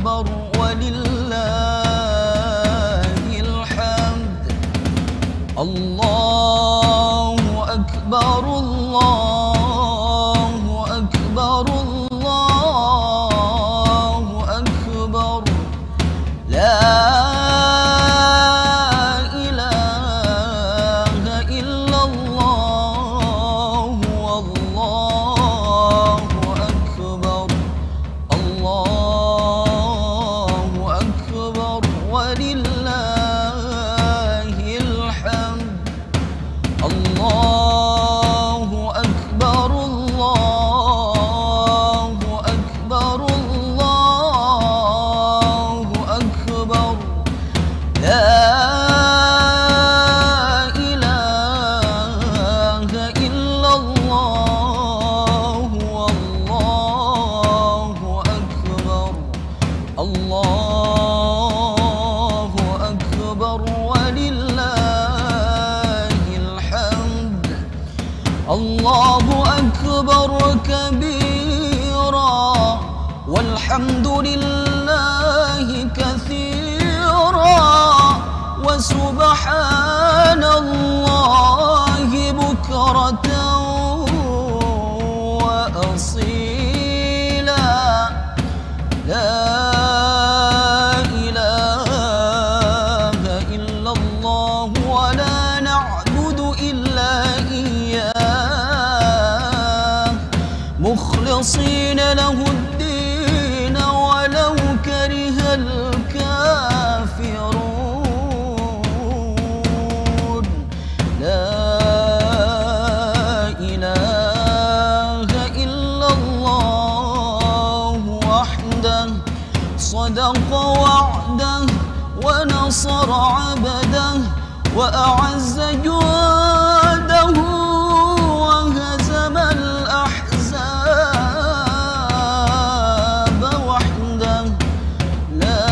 أكبر ولله الحمد. الله أكبر الله أكبر الله أكبر. لا الله أكبر كبيرا والحمد لله كثيرا وسبحان الله بكرة وأصيلا. لا إله إلا الله ولا نعبد إلا إياه مخلصين له الدين ولو كره الكافرون. لا إله إلا الله وحده صدق وعده ونصر عبده وأعز جنده وهزم الأحزاب وحده. لا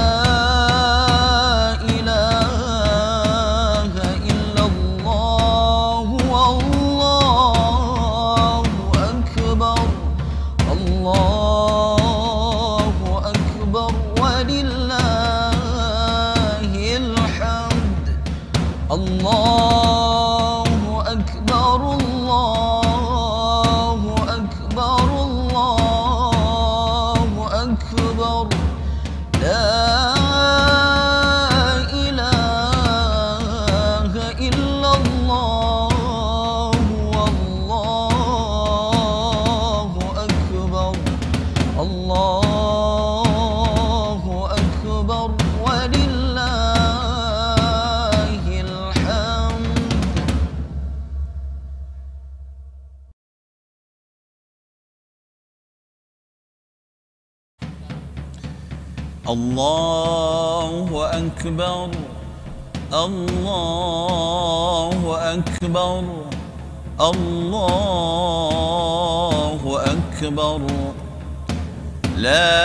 إله إلا الله والله أكبر. الله أكبر ولله الحمد. الله أكبر الله أكبر الله أكبر. لا إله إلا الله والله أكبر. الله أكبر ولله الحمد. الله أكبر الله أكبر الله أكبر. لا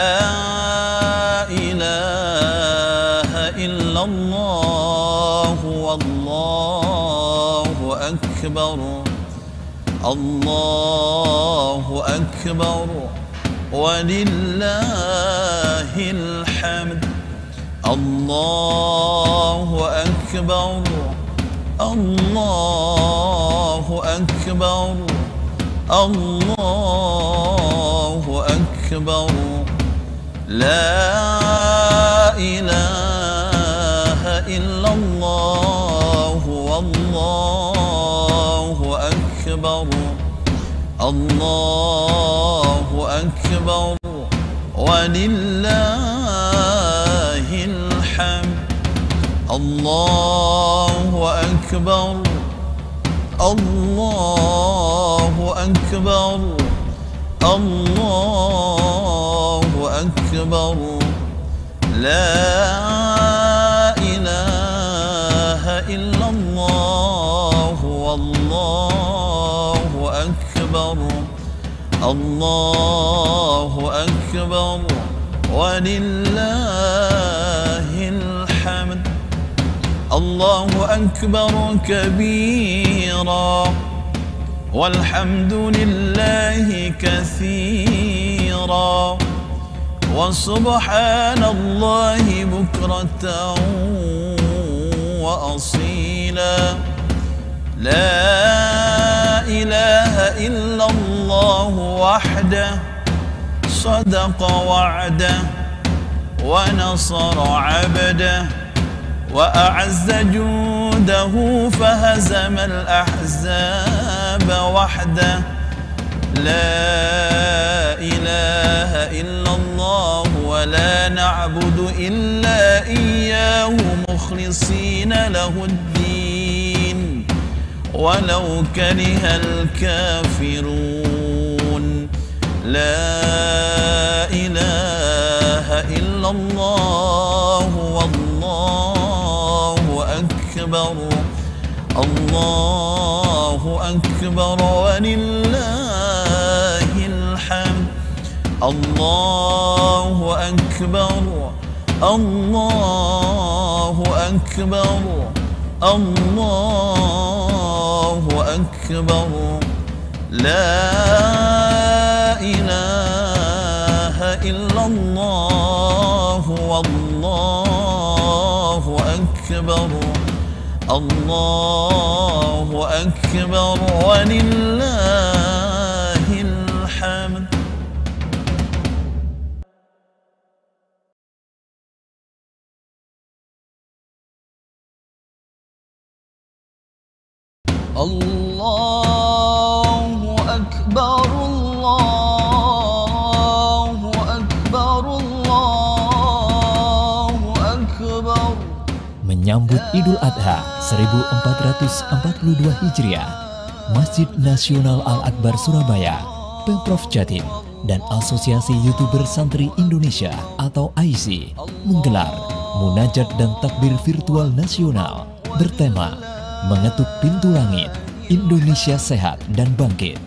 إله إلا الله والله أكبر. الله أكبر ولله الحمد. الله أكبر الله أكبر الله أكبر. لا إله إلا الله والله أكبر. الله أكبر ولله الحمد. الله أكبر الله أكبر الله أكبر. لا إله إلا الله والله أكبر. الله أكبر ولله الحمد. الله أكبر كبيرا والحمد لله كثيرا وسبحان الله بكرة وأصيلا لا إله إلا الله وحده صدق وعده ونصر عبده وأعز جوده فهزم الأحزاب وحده لا إله إلا الله ولا نعبد إلا إياه مخلصين له الدين ولو كره الكافرون لا إله إلا الله والله أكبر الله أكبر ولله الحمد الله أكبر الله أكبر الله أكبر لا إله إلا الله والله أكبر الله أكبر ولله الحمد. الله أكبر الله أكبر الله أكبر. Menyambut Idul Adha 1442 Hijriah, Masjid Nasional Al-Akbar Surabaya, Pemprov Jatim, dan Asosiasi YouTuber Santri Indonesia atau AISI menggelar Munajat dan Takbir Virtual Nasional bertema Mengetuk Pintu Langit, Indonesia Sehat dan Bangkit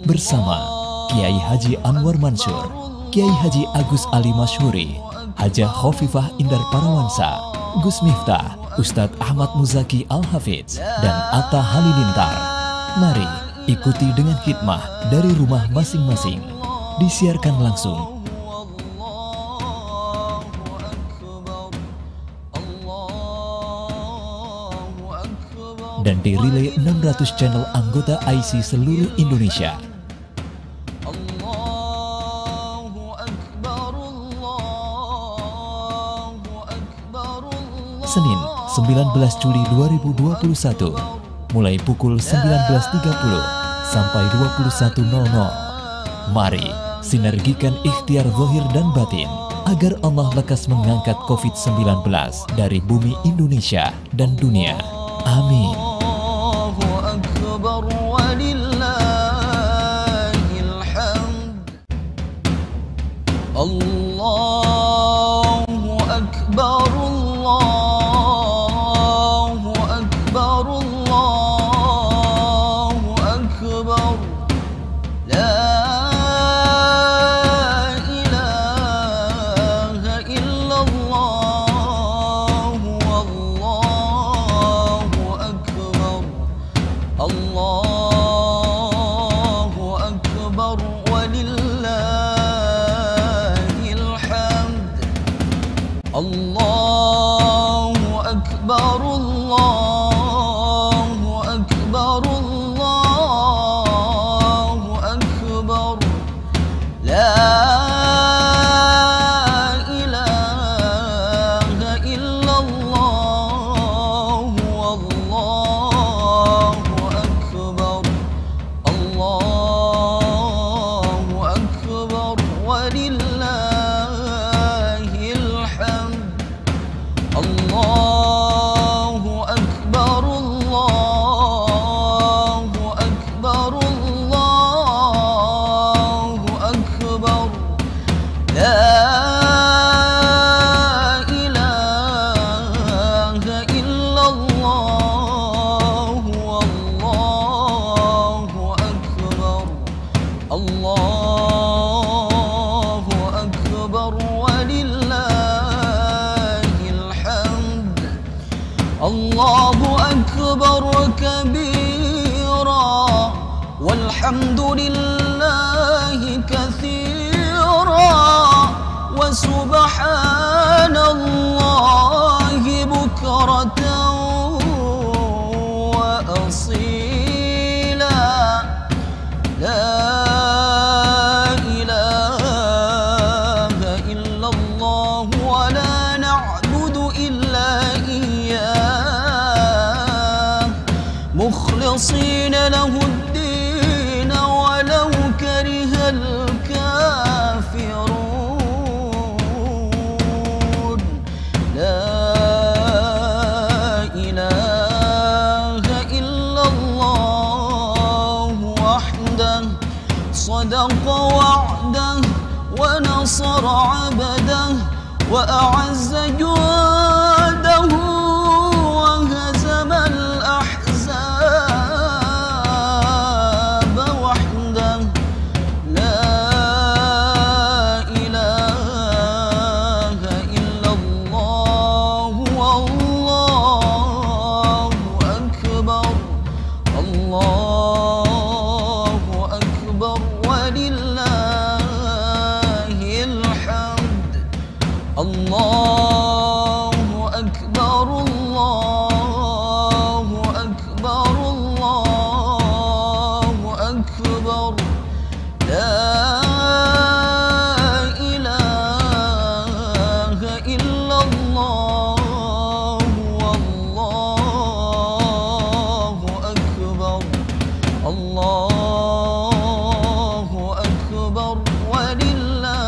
bersama Kiai Haji Anwar Mansur, Kiai Haji Agus Ali Masyhuri, Hajah Khofifah Indar Parawansa, Gus Miftah, Ustadz Ahmad Muzaki Al-Hafidz, dan Atta Halilintar. Mari ikuti dengan khidmah dari rumah masing-masing. Disiarkan langsung dan dirilai 600 channel anggota AISI seluruh Indonesia. Senin 19 Juli 2021 mulai pukul 19.30 sampai 21.00. Mari sinergikan ikhtiar zahir dan batin agar Allah lekas mengangkat COVID-19 dari bumi Indonesia dan dunia. Amin. Allahu Akbar walillahil hamd. Allahu Akbar Allahu Akbar Allahu Akbar. La ilaha illallah wallahu akbar. Allahu akbar walillahil hamd. Allahu akbar Allahu akbar Allahu akbar. La ilaha illallah wallahu akbar. Allahu akbar walillahil hamd. Allahu akbar Allahu akbar Allahu akbar. La ilaha illallah wallahu akbar. Allahu akbar walillahil hamd. Allahu akbar kabira walhamdulillahi katsira wa سبحان الله بكرة وأصيلا لا إله إلا الله ولا نعبد إلا إياه مخلصين له الدين ولو كره الكافرون لا إله إلا الله وحده صدق وعده ونصر عبده وأعز جنده وهزم الأحزاب وحده لا إله إلا الله والله أكبر الله أكبر ولله الحمد الله أكبر الله أكبر الله أكبر لا إله إلا الله والله أكبر الله أكبر ولله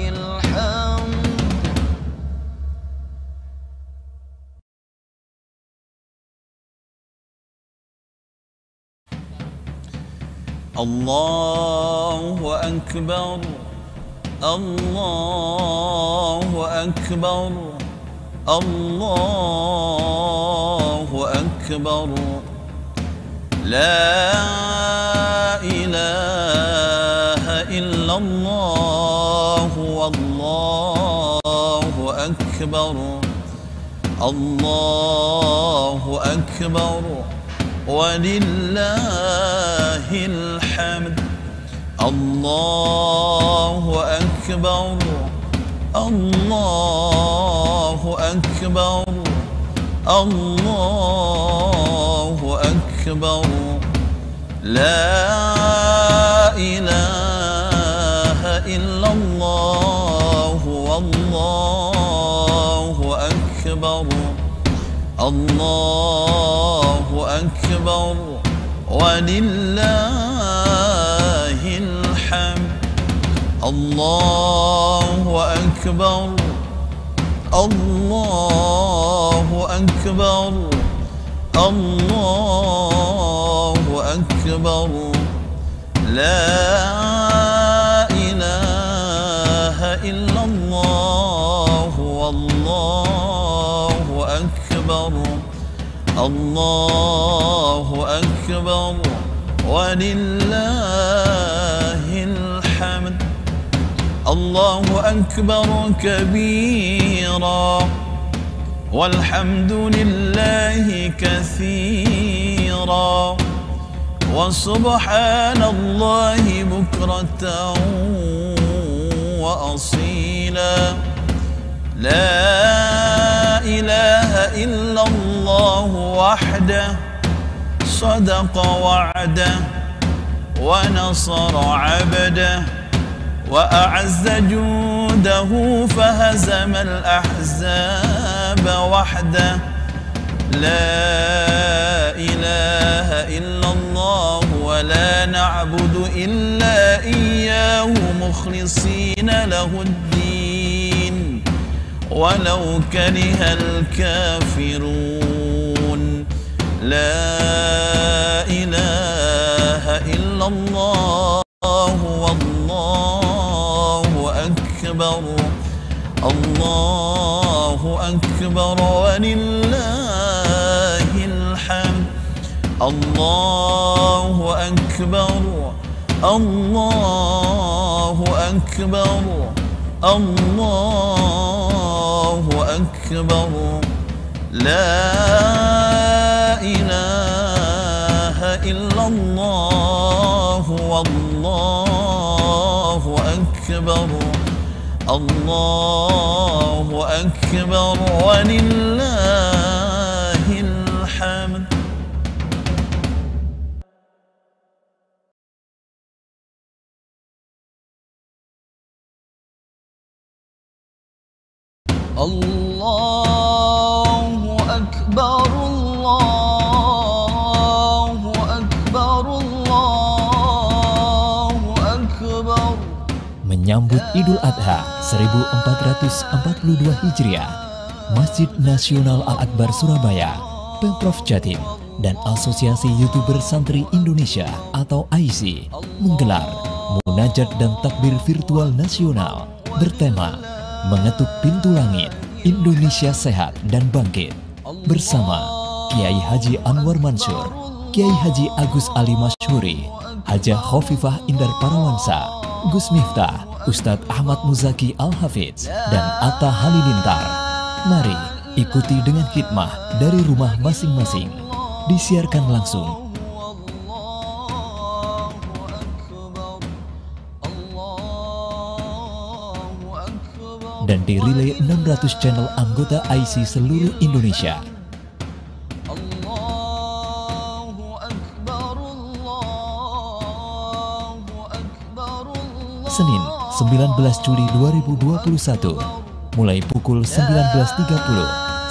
الحمد. الله أكبر الله أكبر الله أكبر لا إله إلا الله والله أكبر الله أكبر ولله الحمد الله أكبر الله أكبر الله أكبر لا إله إلا الله والله أكبر الله أكبر ولله الحمد الله أكبر الله أكبر الله أكبر لا إله إلا الله والله أكبر الله أكبر ولله الحمد الله أكبر كبيرا والحمد لله كثيرا وسبحان الله بكرة وأصيلا لا إله إلا الله وحده صدق وعده ونصر عبده وأعز جوده فهزم الأحزاب وحده لا إله إلا الله ولا نعبد إلا إياه مخلصين له الدين ولو كره الكافرون لا إله إلا الله والله أكبر الله أكبر ولله الحمد الله أكبر الله أكبر الله أكبر لا إله إلا الله والله أكبر الله أكبر ولله الحمد. Allahu Akbar, Allahu Akbar, Allahu Akbar. Menyambut Idul Adha 1442 Hijriah, Masjid Nasional Al-Akbar Surabaya, Pemprov Jatim, dan Asosiasi YouTuber Santri Indonesia atau AISI menggelar Munajat dan Takbir Virtual Nasional bertema Mengetuk Pintu Langit, Indonesia Sehat dan Bangkit bersama Kiai Haji Anwar Mansur, Kiai Haji Agus Ali Masyhuri, Hajah Khofifah Indar Parawansa, Gus Miftah, Ustadz Ahmad Muzaki Al-Hafidz, dan Atta Halilintar. Mari ikuti dengan khidmah dari rumah masing-masing. Disiarkan langsung dan dirilai 600 channel anggota AISI seluruh Indonesia. Senin 19 Juli 2021 mulai pukul 19.30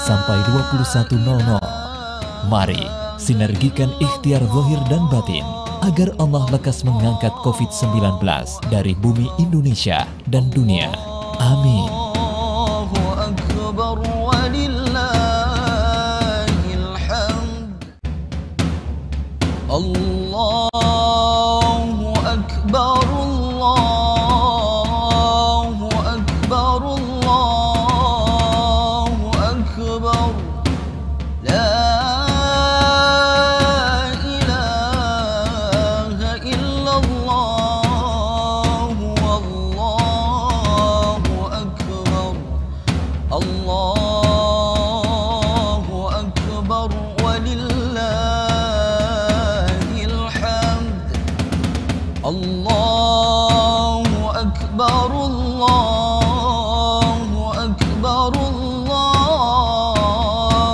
sampai 21.00. Mari sinergikan ikhtiar zahir dan batin agar Allah lekas mengangkat COVID-19 dari bumi Indonesia dan dunia. Amin. Allahu Akbar walillahil hamd. Allahu Akbar, Allahu Akbar, Allahu Akbar. La ilaha illallah, wallahu akbar. Allahu Akbar walillahil hamd. Allahu Akbar, Allahu Akbar,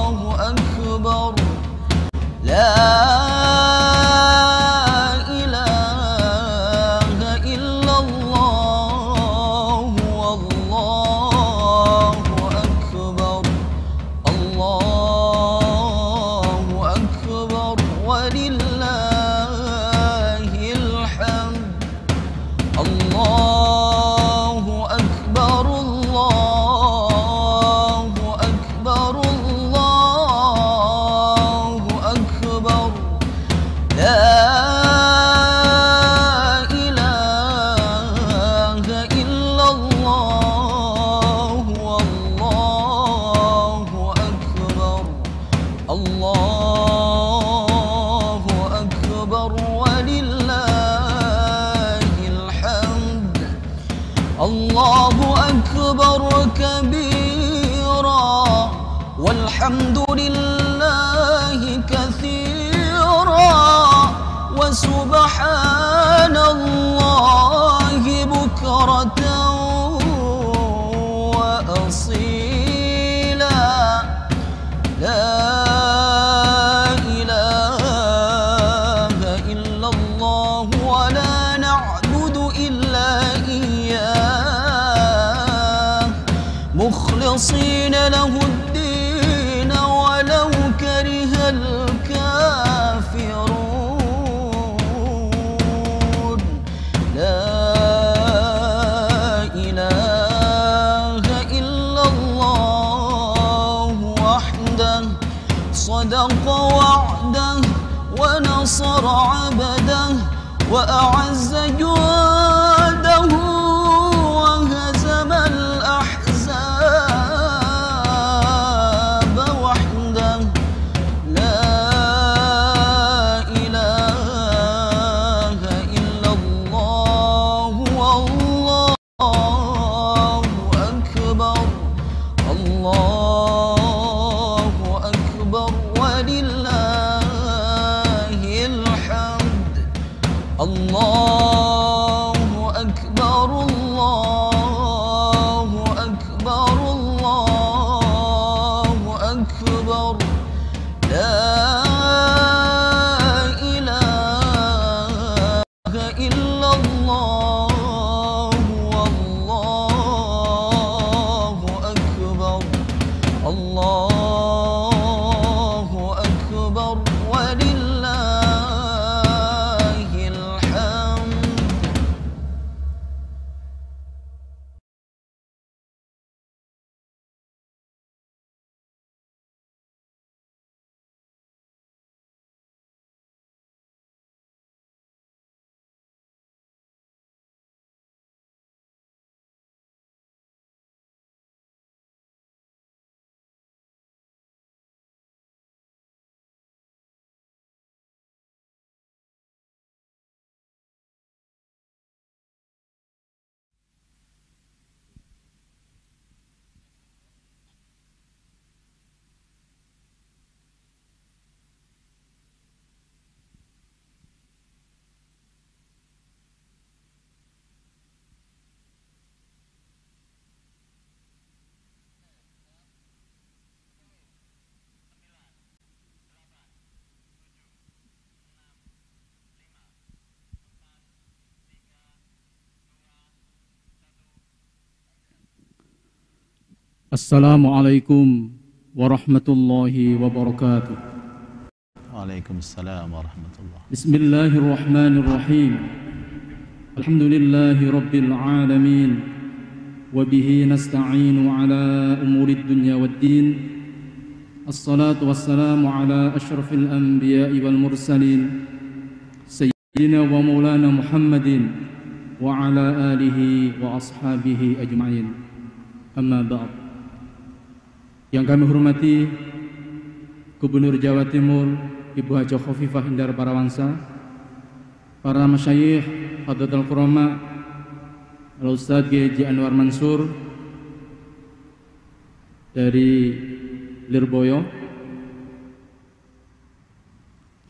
Allahu Akbar. La ilaha illallah, wallahu akbar. Allahu Akbar walillahil hamd. Allahu Akbar, Allahu Akbar, Allahu Akbar. La ilaha illallah, wallahu akbar. Allahu Akbar walillahil hamd. Allahu Akbar kabira walhamdulillahi katsira wa subhanallahi bukratan wa asila. La ilaha illallah wa la na'budu illa iyyah mukhlisina lahu ad-din walau karihal kafirun. La ilaha illallah wahdah sadaqa wa'dah wa nasara 'abdah wa a'azza juhdahu wa hazama al-ahzab wahdah. La ilaha illallah wallahu akbar. Allahu Akbar walillahil hamd. Allahu Akbar, Allahu Assalamualaikum warahmatullahi wabarakatuh. Waalaikumsalam warahmatullahi. Bismillahirrahmanirrahim. Alhamdulillahi rabbil alamin. Wabihi nasta'inu ala umurid dunya waddin. Assalatu wassalamu ala ashrafil anbiya'i wal mursalin Sayyidina wa maulana Muhammadin wa ala alihi wa ashabihi ajma'in. Amma ba'd. Yang kami hormati Gubernur Jawa Timur Ibu Haja Khofifah Indar Parawansa, para masyayikh, Hadratul Qurama, Al-Ustadz G.J. Anwar Mansur dari Lirboyo,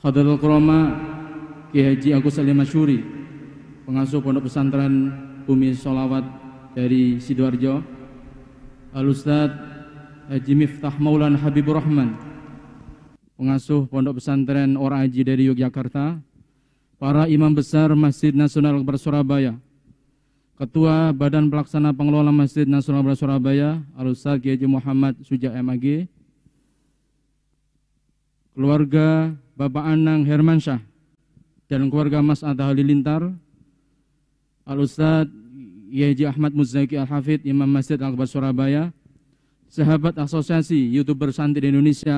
Hadratul Qurama G.H. Agus Salim Masyuri, pengasuh Pondok Pesantren Bumi Sholawat dari Sidoarjo, Al-Ustadz Haji Miftah Maulana Habibur Rahman, pengasuh Pondok Pesantren Ora Aji dari Yogyakarta, para imam besar Masjid Nasional Al-Akbar Surabaya, Ketua Badan Pelaksana Pengelola Masjid Nasional Al-Akbar Surabaya, Al-Ustadz G.J. Muhammad Suja MAG, keluarga Bapak Anang Hermansyah dan keluarga Mas Atta Halilintar, Al-Ustadz Y.J. Ahmad Muzaki Al-Hafidh, Imam Masjid Al-Akbar Surabaya, sahabat asosiasi YouTuber Santri Indonesia,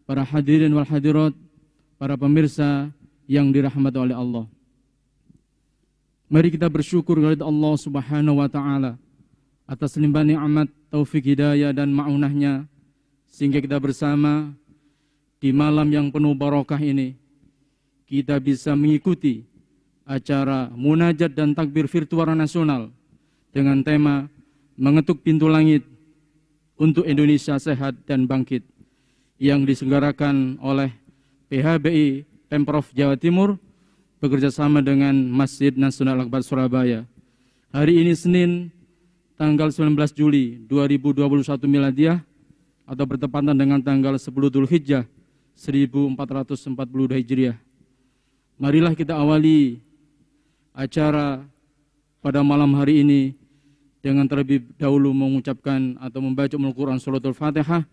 para hadirin wal hadirat, para pemirsa yang dirahmati oleh Allah. Mari kita bersyukur kepada Allah Subhanahu wa taala atas limpahan nikmat, taufik hidayah dan ma'unahnya, sehingga kita bersama di malam yang penuh barokah ini kita bisa mengikuti acara munajat dan takbir virtual nasional dengan tema mengetuk pintu langit untuk Indonesia sehat dan bangkit yang diselenggarakan oleh PHBI Pemprov Jawa Timur bekerjasama dengan Masjid Nasional Al-Akbar Surabaya. Hari ini Senin tanggal 19 Juli 2021 Miladiah atau bertepatan dengan tanggal 10 Dzulhijjah 1442 Hijriah. Marilah kita awali acara pada malam hari ini dengan terlebih dahulu mengucapkan atau membaca Al-Quran Suratul Fatihah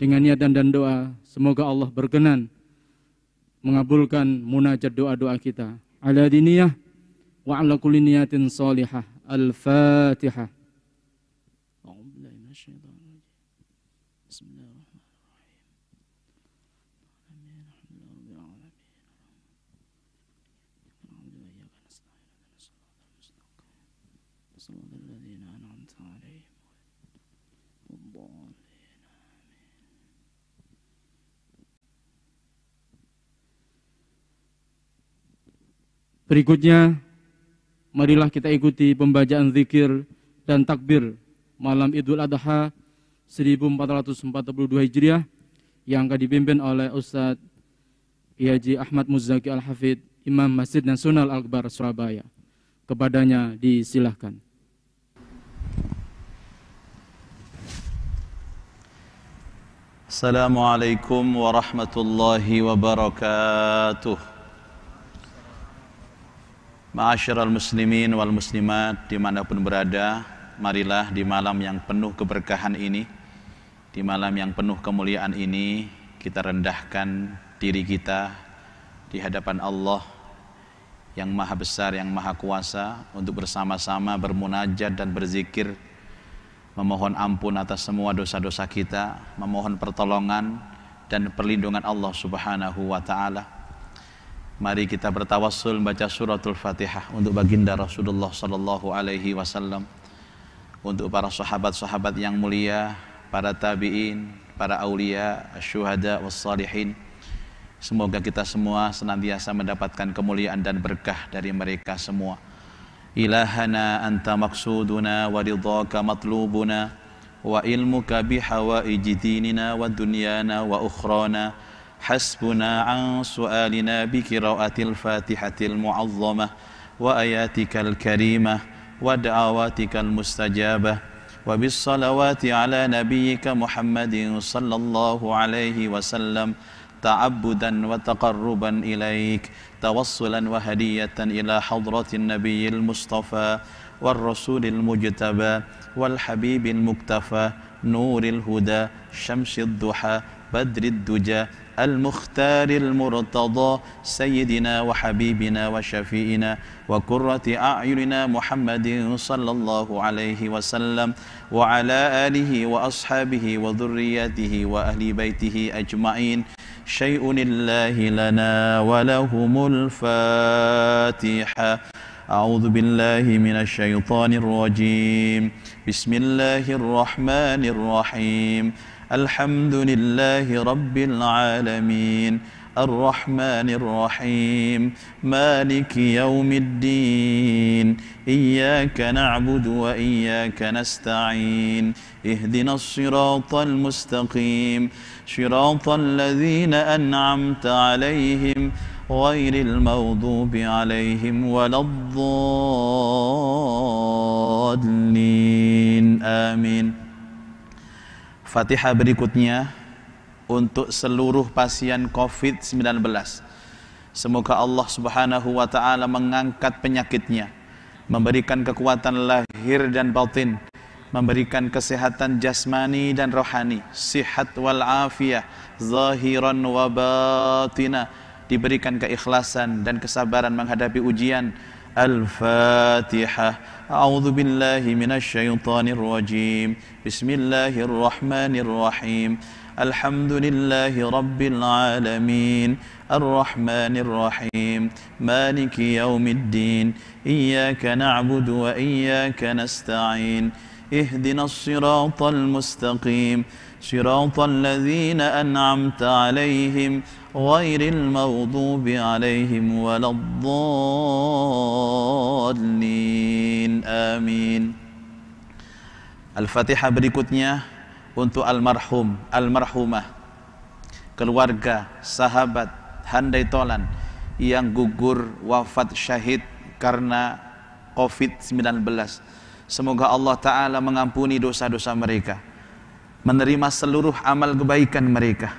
dengan niatan dan doa. Semoga Allah berkenan mengabulkan munajat doa-doa kita. Ala diniyah wa ala kulli niyatin salihah. Al-Fatihah. Berikutnya, marilah kita ikuti pembacaan zikir dan takbir malam Idul Adha 1442 Hijriah yang akan dipimpin oleh Ustadz Haji Ahmad Muzaki Al-Hafidh, Imam Masjid Nasional Al-Akbar Surabaya. Kepadanya disilahkan. Assalamualaikum warahmatullahi wabarakatuh. Ma'asyiral muslimin wal muslimat dimanapun berada, marilah di malam yang penuh keberkahan ini, di malam yang penuh kemuliaan ini, kita rendahkan diri kita di hadapan Allah yang maha besar, yang maha kuasa, untuk bersama-sama bermunajat dan berzikir, memohon ampun atas semua dosa-dosa kita, memohon pertolongan dan perlindungan Allah Subhanahu wa ta'ala. Mari kita bertawassul baca suratul Fatihah untuk baginda Rasulullah sallallahu alaihi wasallam, untuk para sahabat-sahabat yang mulia, para tabi'in, para aulia, syuhada was salihin. Semoga kita semua senantiasa mendapatkan kemuliaan dan berkah dari mereka semua. Ilahana anta maksuduna wa ridhaka matlubuna wa ilmuka bihawaiji dinina wa dunyana wa ukhrana. Hasbuna an su'alina bikiraatil fatihatil mu'azzamah wa ayatikal karimah wa da'awatikal mustajabah wa bis salawati ala nabiyyika Muhammadin sallallahu alaihi wasallam ta'abbudan wa taqarruban ilaik tawassulan wa hadiyatan ila hadratin nabiyil mustafa والرسول المجتبى والحبيب المكتفى نور الهدى شمس الضحى بدر الدجى المختار المرتضى سيدنا وحبيبنا وشفيئنا وقرة أعيننا محمد صلى الله عليه وسلم وعلى آله وأصحابه وذريته وأهل بيته أجمعين شيء لله لنا ولهم الفاتحة. أعوذ بالله من الشيطان الرجيم. بسم الله الرحمن الرحيم. الحمد لله رب العالمين الرحمن الرحيم مالك يوم الدين إياك نعبد وإياك نستعين اهدنا الصراط المستقيم صراط الذين أنعمت عليهم غير المغضوب عليهم ولا الضالين آمين. Fatihah berikutnya untuk seluruh pasien COVID-19. Semoga Allah Subhanahu wa ta'ala mengangkat penyakitnya, memberikan kekuatan lahir dan batin, memberikan kesehatan jasmani dan rohani, sihat wal afiyah, zahiran wa batina, diberikan keikhlasan dan kesabaran menghadapi ujian. Al-Fatihah. A'udzu billahi minasy syaithanir rajim. Bismillahirrahmanirrahim. Alhamdulillahi rabbil alamin. Ar-Rahmanir Rahim. Maliki yaumiddin. Iyyaka na'budu wa iyyaka nasta'in. Ihdinas siratal mustaqim. Siratal ladzina an'amta 'alaihim ghairil maghdubi 'alaihim waladdallin. Amin. Al-Fatihah berikutnya untuk almarhum, almarhumah, keluarga, sahabat, handai tolan yang gugur wafat syahid karena COVID-19. Semoga Allah Ta'ala mengampuni dosa-dosa mereka, menerima seluruh amal kebaikan mereka,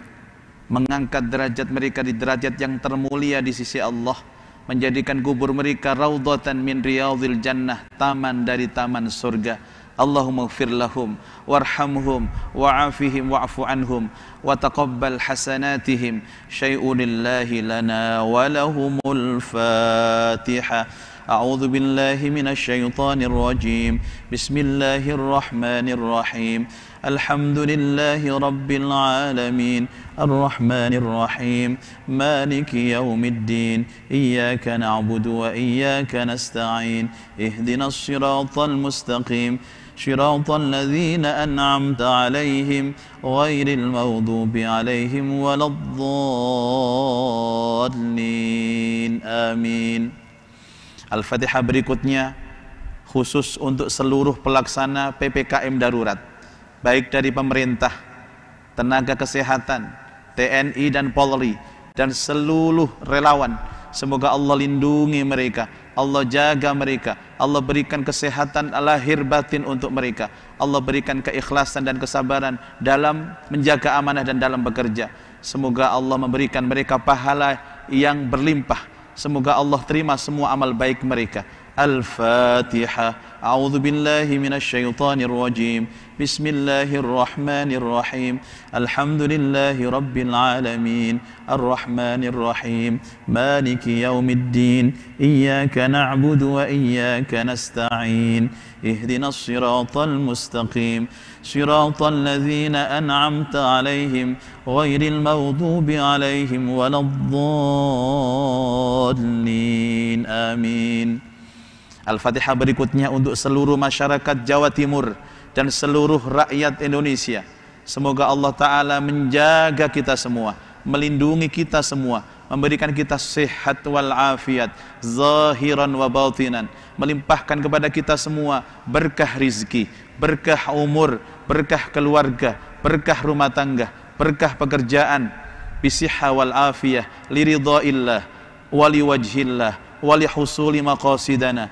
mengangkat derajat mereka di derajat yang termulia di sisi Allah, menjadikan kubur mereka raudhatan min riyadhil jannah, taman dari taman surga. Allahumma ighfir lahum warhamhum wa'afihim wa'fu anhum wa taqabbal hasanatihim syai'un lillahi lana wa lahumul Fatihah. A'udzu billahi minasy syaithanir rajim. Bismillahirrahmanirrahim. Alhamdulillahi rabbil alamin. Ar-Rahmanir Rahim. Maliki yaumiddin. Iyyaka na'budu wa iyyaka nasta'in. Ihdinas siratal mustaqim. Shiratal ladzina an'amta 'alaihim ghairil maghdubi 'alaihim waladdallin. Amin. Al-Fatihah berikutnya khusus untuk seluruh pelaksana PPKM darurat, baik dari pemerintah, tenaga kesehatan, TNI dan Polri, dan seluruh relawan. Semoga Allah lindungi mereka, Allah jaga mereka, Allah berikan kesehatan lahir batin untuk mereka, Allah berikan keikhlasan dan kesabaran dalam menjaga amanah dan dalam bekerja. Semoga Allah memberikan mereka pahala yang berlimpah. Semoga Allah terima semua amal baik mereka. Al-Fatihah. A'udzu billahi minasy syaithanir rajim. Bismillahirrahmanirrahim. Alhamdulillahi rabbil alamin. Ar-Rahmanir Rahim. Maliki yaumiddin. Iyyaka na'budu wa iyyaka nasta'in. Ihdinas siratal mustaqim. Siratal ladzina an'amta 'alaihim ghairil maghdubi 'alaihim waladdallin. Amin. Al-Fatihah berikutnya untuk seluruh masyarakat Jawa Timur dan seluruh rakyat Indonesia. Semoga Allah Ta'ala menjaga kita semua, melindungi kita semua, memberikan kita sehat wal afiat, zahiran wa batinan, melimpahkan kepada kita semua berkah rizki, berkah umur, berkah keluarga, berkah rumah tangga, berkah pekerjaan, bisihha wal afiyah, liridhaillah, wali wajhillah, wali husuli maqasidana,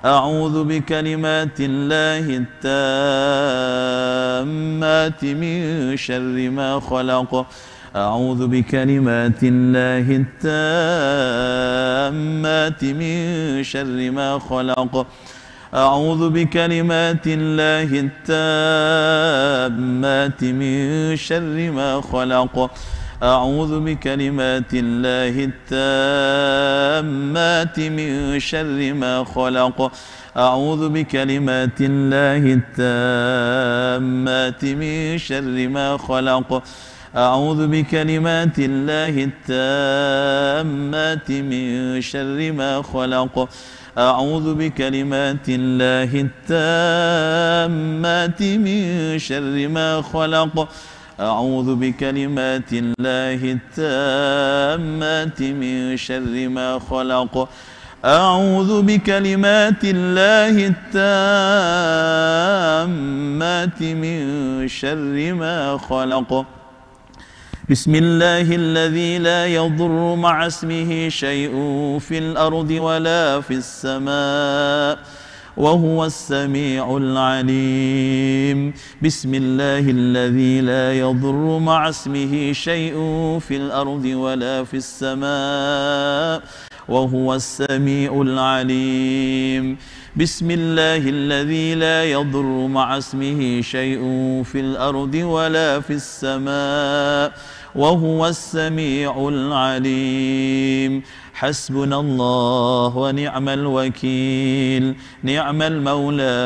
أعوذ بكلمات الله التامات من شر ما خلق أعوذ بكلمات الله التامات من شر ما خلق أعوذ بكلمات الله التامات من شر ما خلق أعوذ بكلمات الله التامات من شر ما خلق أعوذ بكلمات الله التامات من شر ما خلق أعوذ بكلمات الله التامات من شر ما خلق أعوذ بكلمات الله التامات من شر ما خلق أعوذ بكلمات الله التامات من شر ما خلق أعوذ بكلمات الله التامات من شر ما خلق بسم الله الذي لا يضر مع اسمه شيء في الأرض ولا في السماء وهو السميع العليم بسم الله الذي لا يضر مع اسمه شيء في الأرض ولا في السماء وهو السميع العليم بسم الله الذي لا يضر مع اسمه شيء في الأرض ولا في السماء وهو السميع العليم حسبنا الله ونعم الوكيل نعم المولى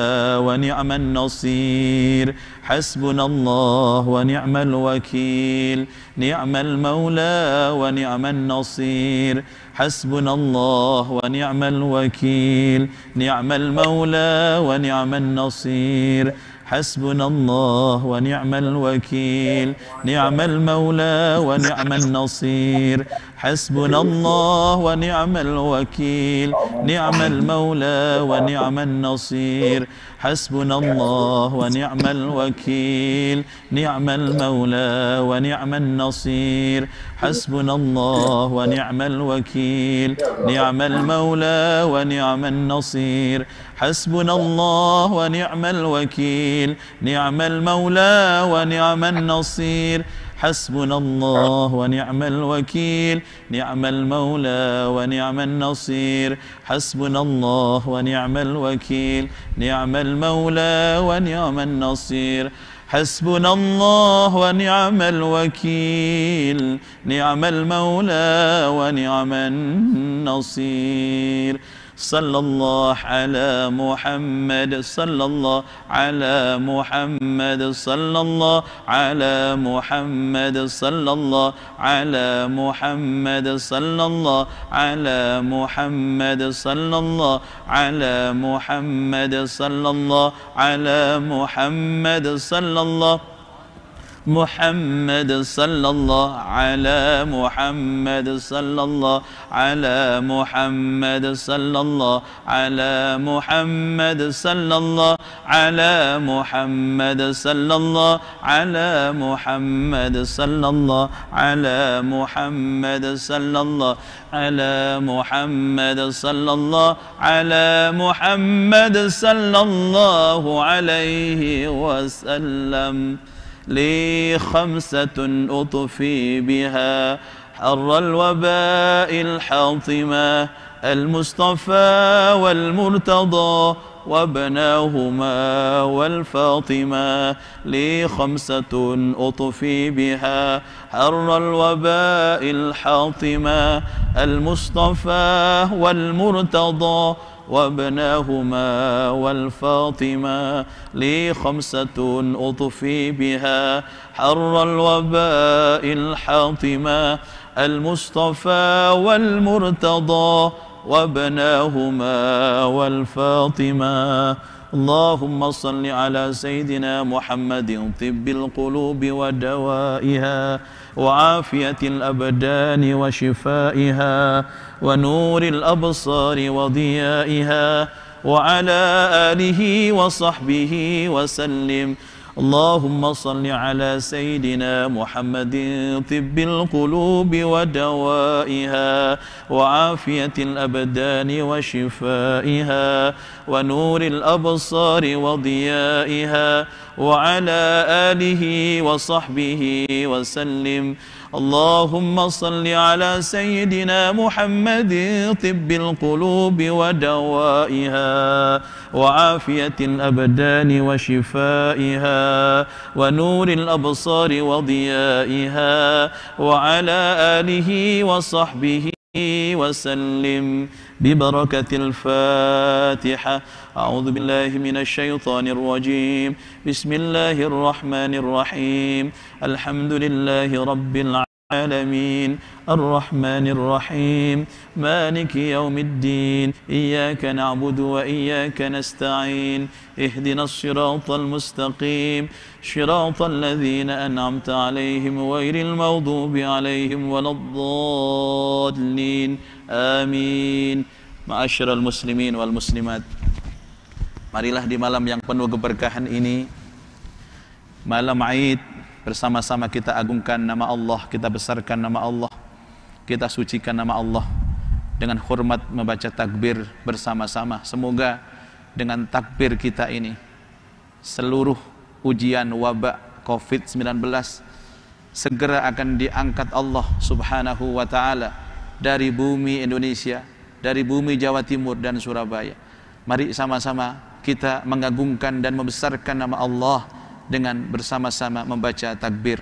ونعم النصير حسبنا الله ونعم الوكيل نعم المولى ونعم النصير حسبنا الله ونعم الوكيل نعم المولى ونعم النصير حسبنا الله ونعم الوكيل نعم المولى ونعم النصير حسبنا الله ونعم الوكيل نعم المولى ونعم النصير حسبنا الله ونعم الوكيل نعم المولى ونعم النصير حسبنا الله ونعم الوكيل نعم المولى ونعم النصير حسبنا الله ونعم الوكيل نعم المولى ونعم النصير حسبنا الله ونعم الوكيل نعم المولى ونعم النصير حسبنا الله ونعم الوكيل نعم المولى ونعم النصير حسبنا الله ونعم الوكيل نعم المولى ونعم النصير صلى الله على محمد صلى الله على محمد صلى الله على محمد صلى الله على محمد صلى الله على محمد صلى الله على محمد صلى الله على محمد صلى الله محمد صلى الله على محمد صلى الله على محمد صلى الله على محمد صلى الله على محمد صلى الله على محمد صلى الله على محمد صلى الله على محمد صلى الله على محمد صلى الله عليه وسلم لي خمسة أطفي بها حر الوباء الحاطمة المصطفى والمرتضى وابناهما والفاطمة لي خمسة أطفي بها حر الوباء الحاطمة المصطفى والمرتضى وابناهما والفاطمة لي خمسة أطفي بها حر الوباء الحاطمة المصطفى والمرتضى وابناهما والفاطمة اللهم صل على سيدنا محمد طب القلوب ودوائها وعافية الأبدان وشفائها ونور الأبصار وضيائها وعلى آله وصحبه وسلم اللهم صل على سيدنا محمد طب القلوب ودوائها وعافية الأبدان وشفائها ونور الأبصار وضيائها وعلى آله وصحبه وسلم. اللهم صل على سيدنا محمد طب القلوب ودوائها وعافية الأبدان وشفائها ونور الأبصار وضيائها وعلى آله وصحبه وسلم ببركة الفاتحة. أعوذ بالله من الشيطان الرجيم. بسم الله الرحمن الرحيم. الحمد لله رب العالمين الرحمن الرحيم مالك يوم الدين إياك نعبد وإياك نستعين اهدنا الصراط المستقيم صراط الذين أنعمت عليهم غير المغضوب عليهم ولا الضالين آمين. Ma'asyiral muslimin wal muslimat, marilah di malam yang penuh keberkahan ini, malam Aid, bersama-sama kita agungkan nama Allah, kita besarkan nama Allah, kita sucikan nama Allah dengan hormat membaca takbir bersama-sama. Semoga dengan takbir kita ini seluruh ujian wabak COVID-19 segera akan diangkat Allah Subhanahu wa ta'ala dari bumi Indonesia, dari bumi Jawa Timur dan Surabaya. Mari sama-sama kita mengagungkan dan membesarkan nama Allah dengan bersama-sama membaca takbir.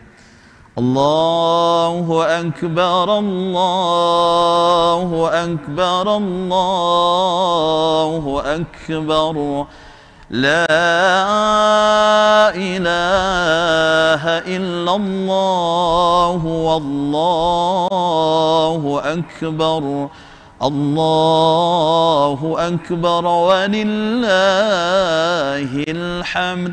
Allahu Akbar, Allahu Akbar, Allahu Akbar. La ilaha illallah, wallahu akbar. Allahu Akbar walillahil hamd.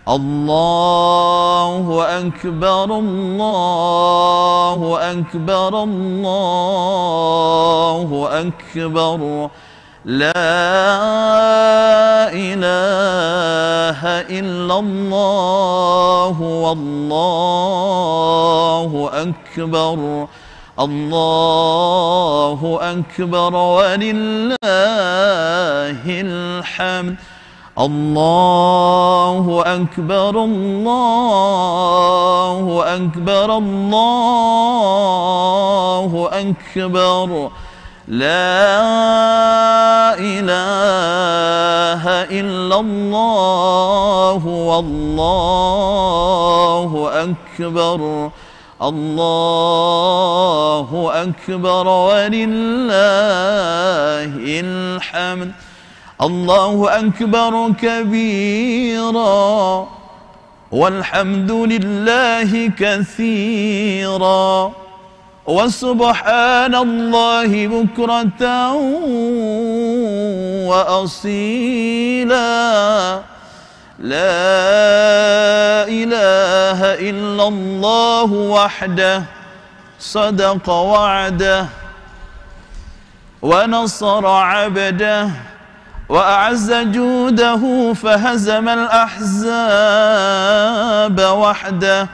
Allahu Akbar, Allahu Akbar, Allahu Akbar. La ilaha illallah, wallahu akbar. Allahu Akbar walillahil hamd. Allahu Akbar, Allahu Akbar, Allahu Akbar. La ilaha illallah, wallahu akbar. Allahu Akbar walillahil hamd. Allahu Akbar kabira walhamdulillahi katsira wa subhanallahi bukratan wa asila. La ilaha illallah wahdah sadaqa wa'dah wa nasara 'abdah wa a'azza judahu fahazama al-ahzaba wahdah.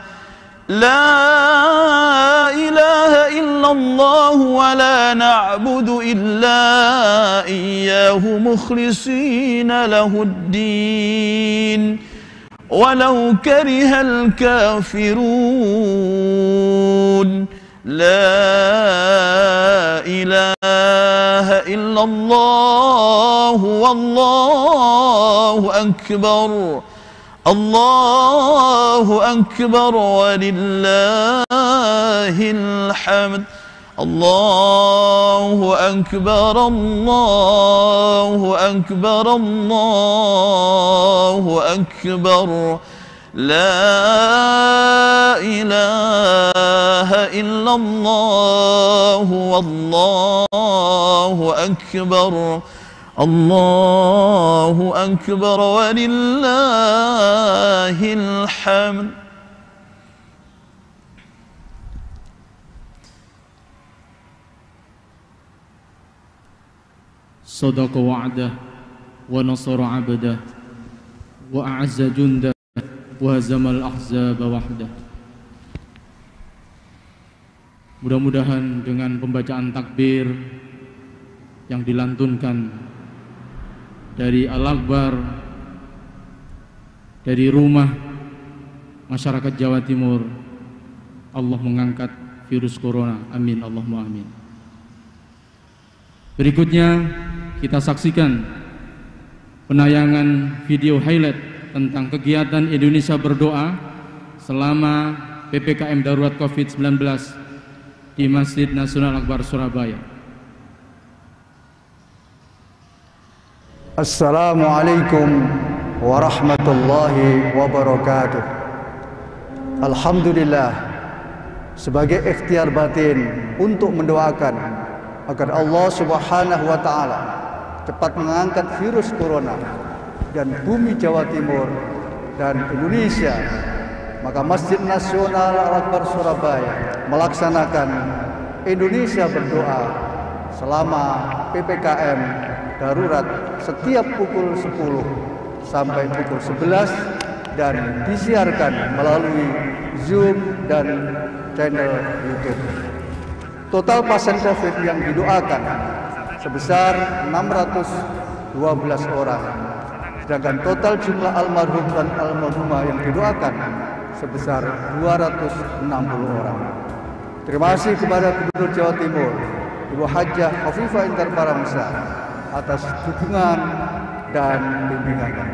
La ilaha illallah wa la na'budu illa iyyahu mukhlisina lahuddin walau karihal kafirun. La ilaha illallah wallahu akbar. Allahu Akbar walillahil hamd. Allahu Akbar, Allahu Akbar, Allahu Akbar. La ilaha illallah, wallahu akbar. Allahu Akbar walillahil hamd. Sadaqa wa'dah wa nasara 'abdah wa a'azza jundah wa hazamal ahzaba wahdah. Mudah-mudahan dengan pembacaan takbir yang dilantunkan dari Al-Akbar, dari rumah masyarakat Jawa Timur, Allah mengangkat virus corona. Amin, Allahumma amin. Berikutnya kita saksikan penayangan video highlight tentang kegiatan Indonesia berdoa selama PPKM Darurat COVID-19 di Masjid Nasional Al-Akbar Surabaya. Assalamualaikum warahmatullahi wabarakatuh. Alhamdulillah, sebagai ikhtiar batin untuk mendoakan agar Allah Subhanahu wa taala cepat mengangkat virus corona dan bumi Jawa Timur dan Indonesia, maka Masjid Nasional Al-Akbar Surabaya melaksanakan Indonesia berdoa selama PPKM darurat setiap pukul 10 sampai pukul 11 dan disiarkan melalui Zoom dan channel YouTube. Total pasien COVID yang didoakan sebesar 612 orang. Sedangkan total jumlah almarhum dan almarhumah yang didoakan sebesar 260 orang. Terima kasih kepada Gubernur Jawa Timur, Ibu Hajah Khofifah Indar Parawansa atas dukungan dan bimbingannya.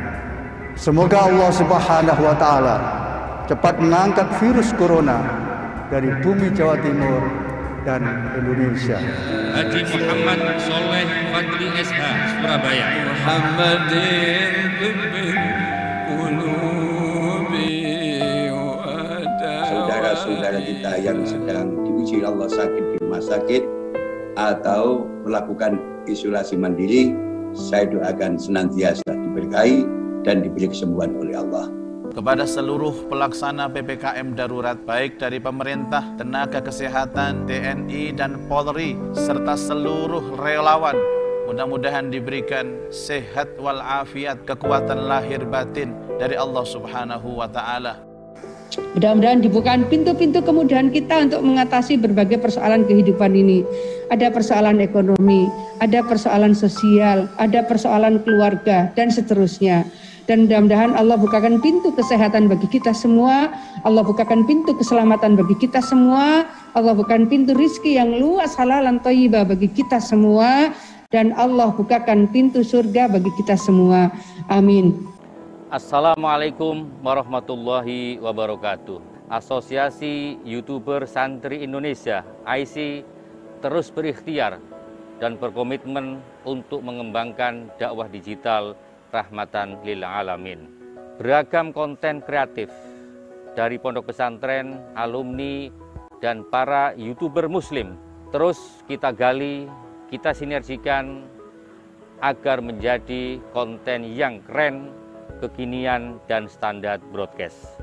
Semoga Allah Subhanahu wa taala cepat mengangkat virus corona dari bumi Jawa Timur dan Indonesia. Haji Muhammad Soleh Fadli SH, Surabaya. Muhammadin bil qulubi wa saudara-saudara kita yang sedang diuji Allah sakit di rumah sakit atau melakukan isolasi mandiri, saya doakan senantiasa diberkahi dan diberi kesembuhan oleh Allah. Kepada seluruh pelaksana PPKM darurat, baik dari pemerintah, tenaga kesehatan, TNI dan Polri, serta seluruh relawan, mudah-mudahan diberikan sehat walafiat, kekuatan lahir batin dari Allah Subhanahu wa ta'ala. Mudah-mudahan dibukakan pintu-pintu kemudahan kita untuk mengatasi berbagai persoalan kehidupan ini. Ada persoalan ekonomi, ada persoalan sosial, ada persoalan keluarga, dan seterusnya. Dan mudah-mudahan Allah bukakan pintu kesehatan bagi kita semua, Allah bukakan pintu keselamatan bagi kita semua, Allah bukakan pintu rizki yang luas halalan thayyibah bagi kita semua, dan Allah bukakan pintu surga bagi kita semua. Amin. Assalamualaikum warahmatullahi wabarakatuh. Asosiasi YouTuber Santri Indonesia (AISI) terus berikhtiar dan berkomitmen untuk mengembangkan dakwah digital rahmatan lil alamin. Beragam konten kreatif dari pondok pesantren, alumni, dan para YouTuber muslim terus kita gali, kita sinergikan agar menjadi konten yang keren, kekinian, dan standar broadcast.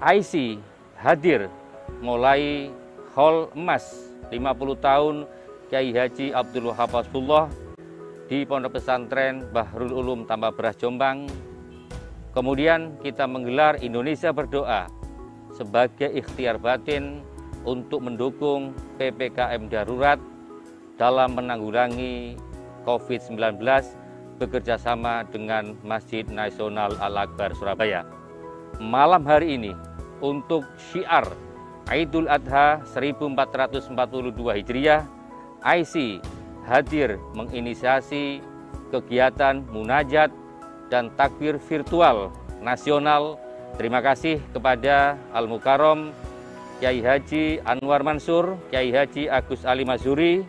AISI hadir mulai Hall Emas 50 tahun Kiai Haji Abdul Wahab Hasbullah di Pondok Pesantren Bahrul Ulum Tambak Beras Jombang. Kemudian kita menggelar Indonesia Berdoa sebagai ikhtiar batin untuk mendukung PPKM darurat dalam menanggulangi COVID-19 bekerjasama dengan Masjid Nasional Al-Akbar Surabaya. Malam hari ini untuk syiar Idul Adha 1442 Hijriah, AISI hadir menginisiasi kegiatan munajat dan takbir virtual nasional. Terima kasih kepada Al-Mukarram Kiai Haji Anwar Mansur, Kiai Haji Agus Ali Mazuri,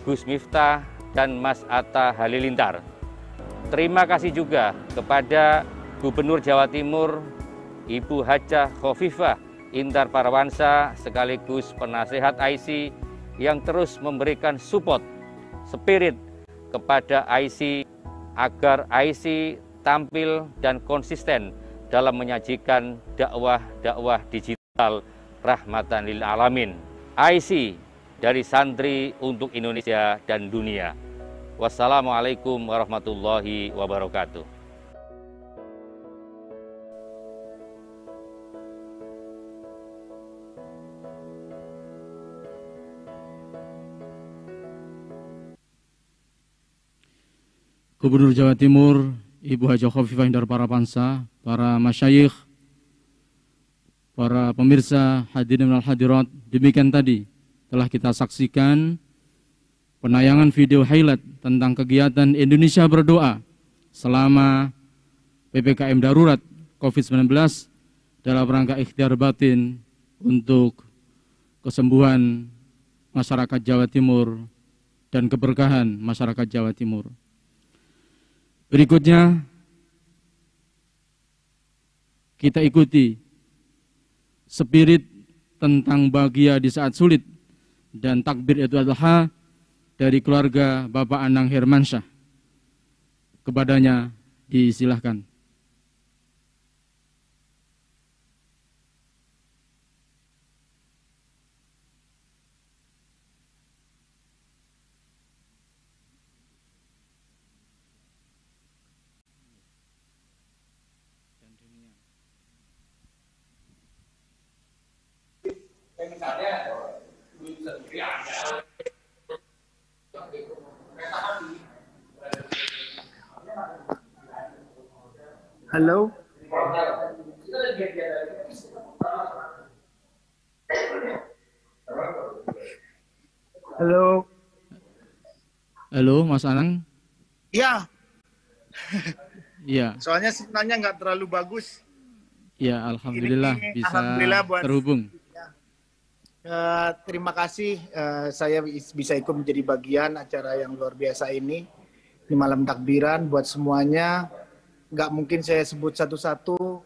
Gus Miftah, dan Mas Atta Halilintar. Terima kasih juga kepada Gubernur Jawa Timur Ibu Hajah Khofifah Indar Parawansa sekaligus penasehat AISI yang terus memberikan support spirit kepada AISI agar AISI tampil dan konsisten dalam menyajikan dakwah digital rahmatan lil alamin. AISI dari santri untuk Indonesia dan dunia. Wassalamualaikum warahmatullahi wabarakatuh. Gubernur Jawa Timur, Ibu Hajah Khofifah Indar Parapansa, para masyayikh, para pemirsa hadirin wal hadirat, demikian tadi telah kita saksikan penayangan video highlight tentang kegiatan Indonesia Berdoa selama PPKM Darurat COVID-19 dalam rangka ikhtiar batin untuk kesembuhan masyarakat Jawa Timur dan keberkahan masyarakat Jawa Timur. Berikutnya kita ikuti spirit tentang bahagia di saat sulit dan takbir Idul Adha dari keluarga Bapak Anang Hermansyah. Kepadanya disilahkan. Halo. Halo. Halo, Mas Anang. Iya. Iya. Soalnya sinyalnya nggak terlalu bagus. Ya, alhamdulillah Ini, bisa alhamdulillah terhubung. Terima kasih saya bisa ikut menjadi bagian acara yang luar biasa ini di malam takbiran buat semuanya. Nggak mungkin saya sebut satu-satu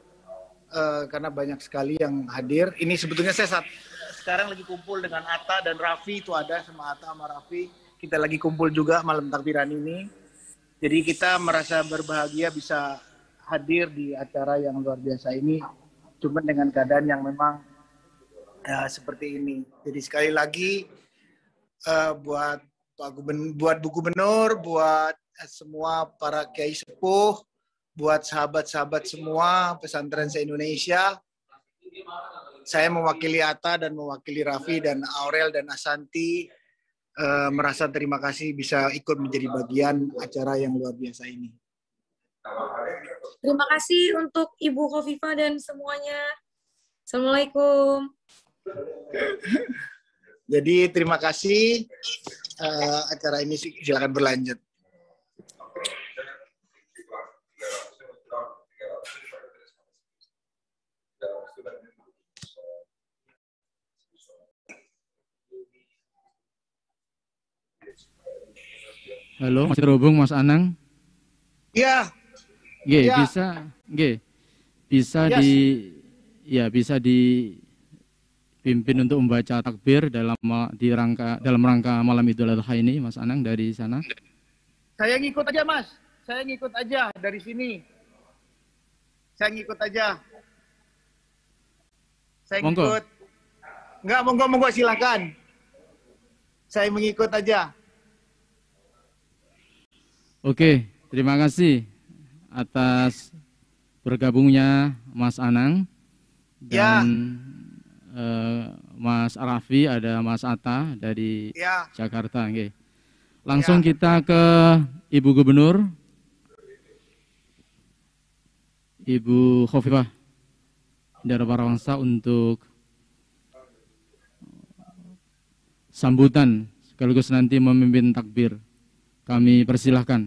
karena banyak sekali yang hadir. Ini sebetulnya saya sekarang lagi kumpul dengan Atta dan Raffi, itu ada sama Atta sama Raffi. Kita lagi kumpul juga malam takbiran ini. Jadi kita merasa berbahagia bisa hadir di acara yang luar biasa ini. Cuma dengan keadaan yang memang seperti ini. Jadi sekali lagi buat Bu Gubernur, buat semua para kiai sepuh, buat sahabat-sahabat semua pesantren se-Indonesia, saya mewakili Atta dan mewakili Raffi dan Aurel dan Asanti merasa terima kasih bisa ikut menjadi bagian acara yang luar biasa ini. Terima kasih untuk Ibu Khofifah dan semuanya. Assalamualaikum. Jadi terima kasih, acara ini silakan berlanjut. Halo, masih terhubung Mas Anang? Iya. Nggih, Ya. bisa Yes. bisa dipimpin untuk membaca takbir dalam rangka malam Idul Adha ini, Mas Anang dari sana. Saya ngikut aja, Mas. Saya ngikut aja dari sini. Saya ngikut aja. Saya Monggo. ngikut. Enggak, monggo silakan. Saya mengikut aja. Oke, terima kasih atas bergabungnya Mas Anang dan Mas Raffi, ada Mas Atta dari Jakarta. Oke. Langsung kita ke Ibu Gubernur, Ibu Khofifah Indar Parapansa untuk sambutan sekaligus nanti memimpin takbir. Kami persilahkan.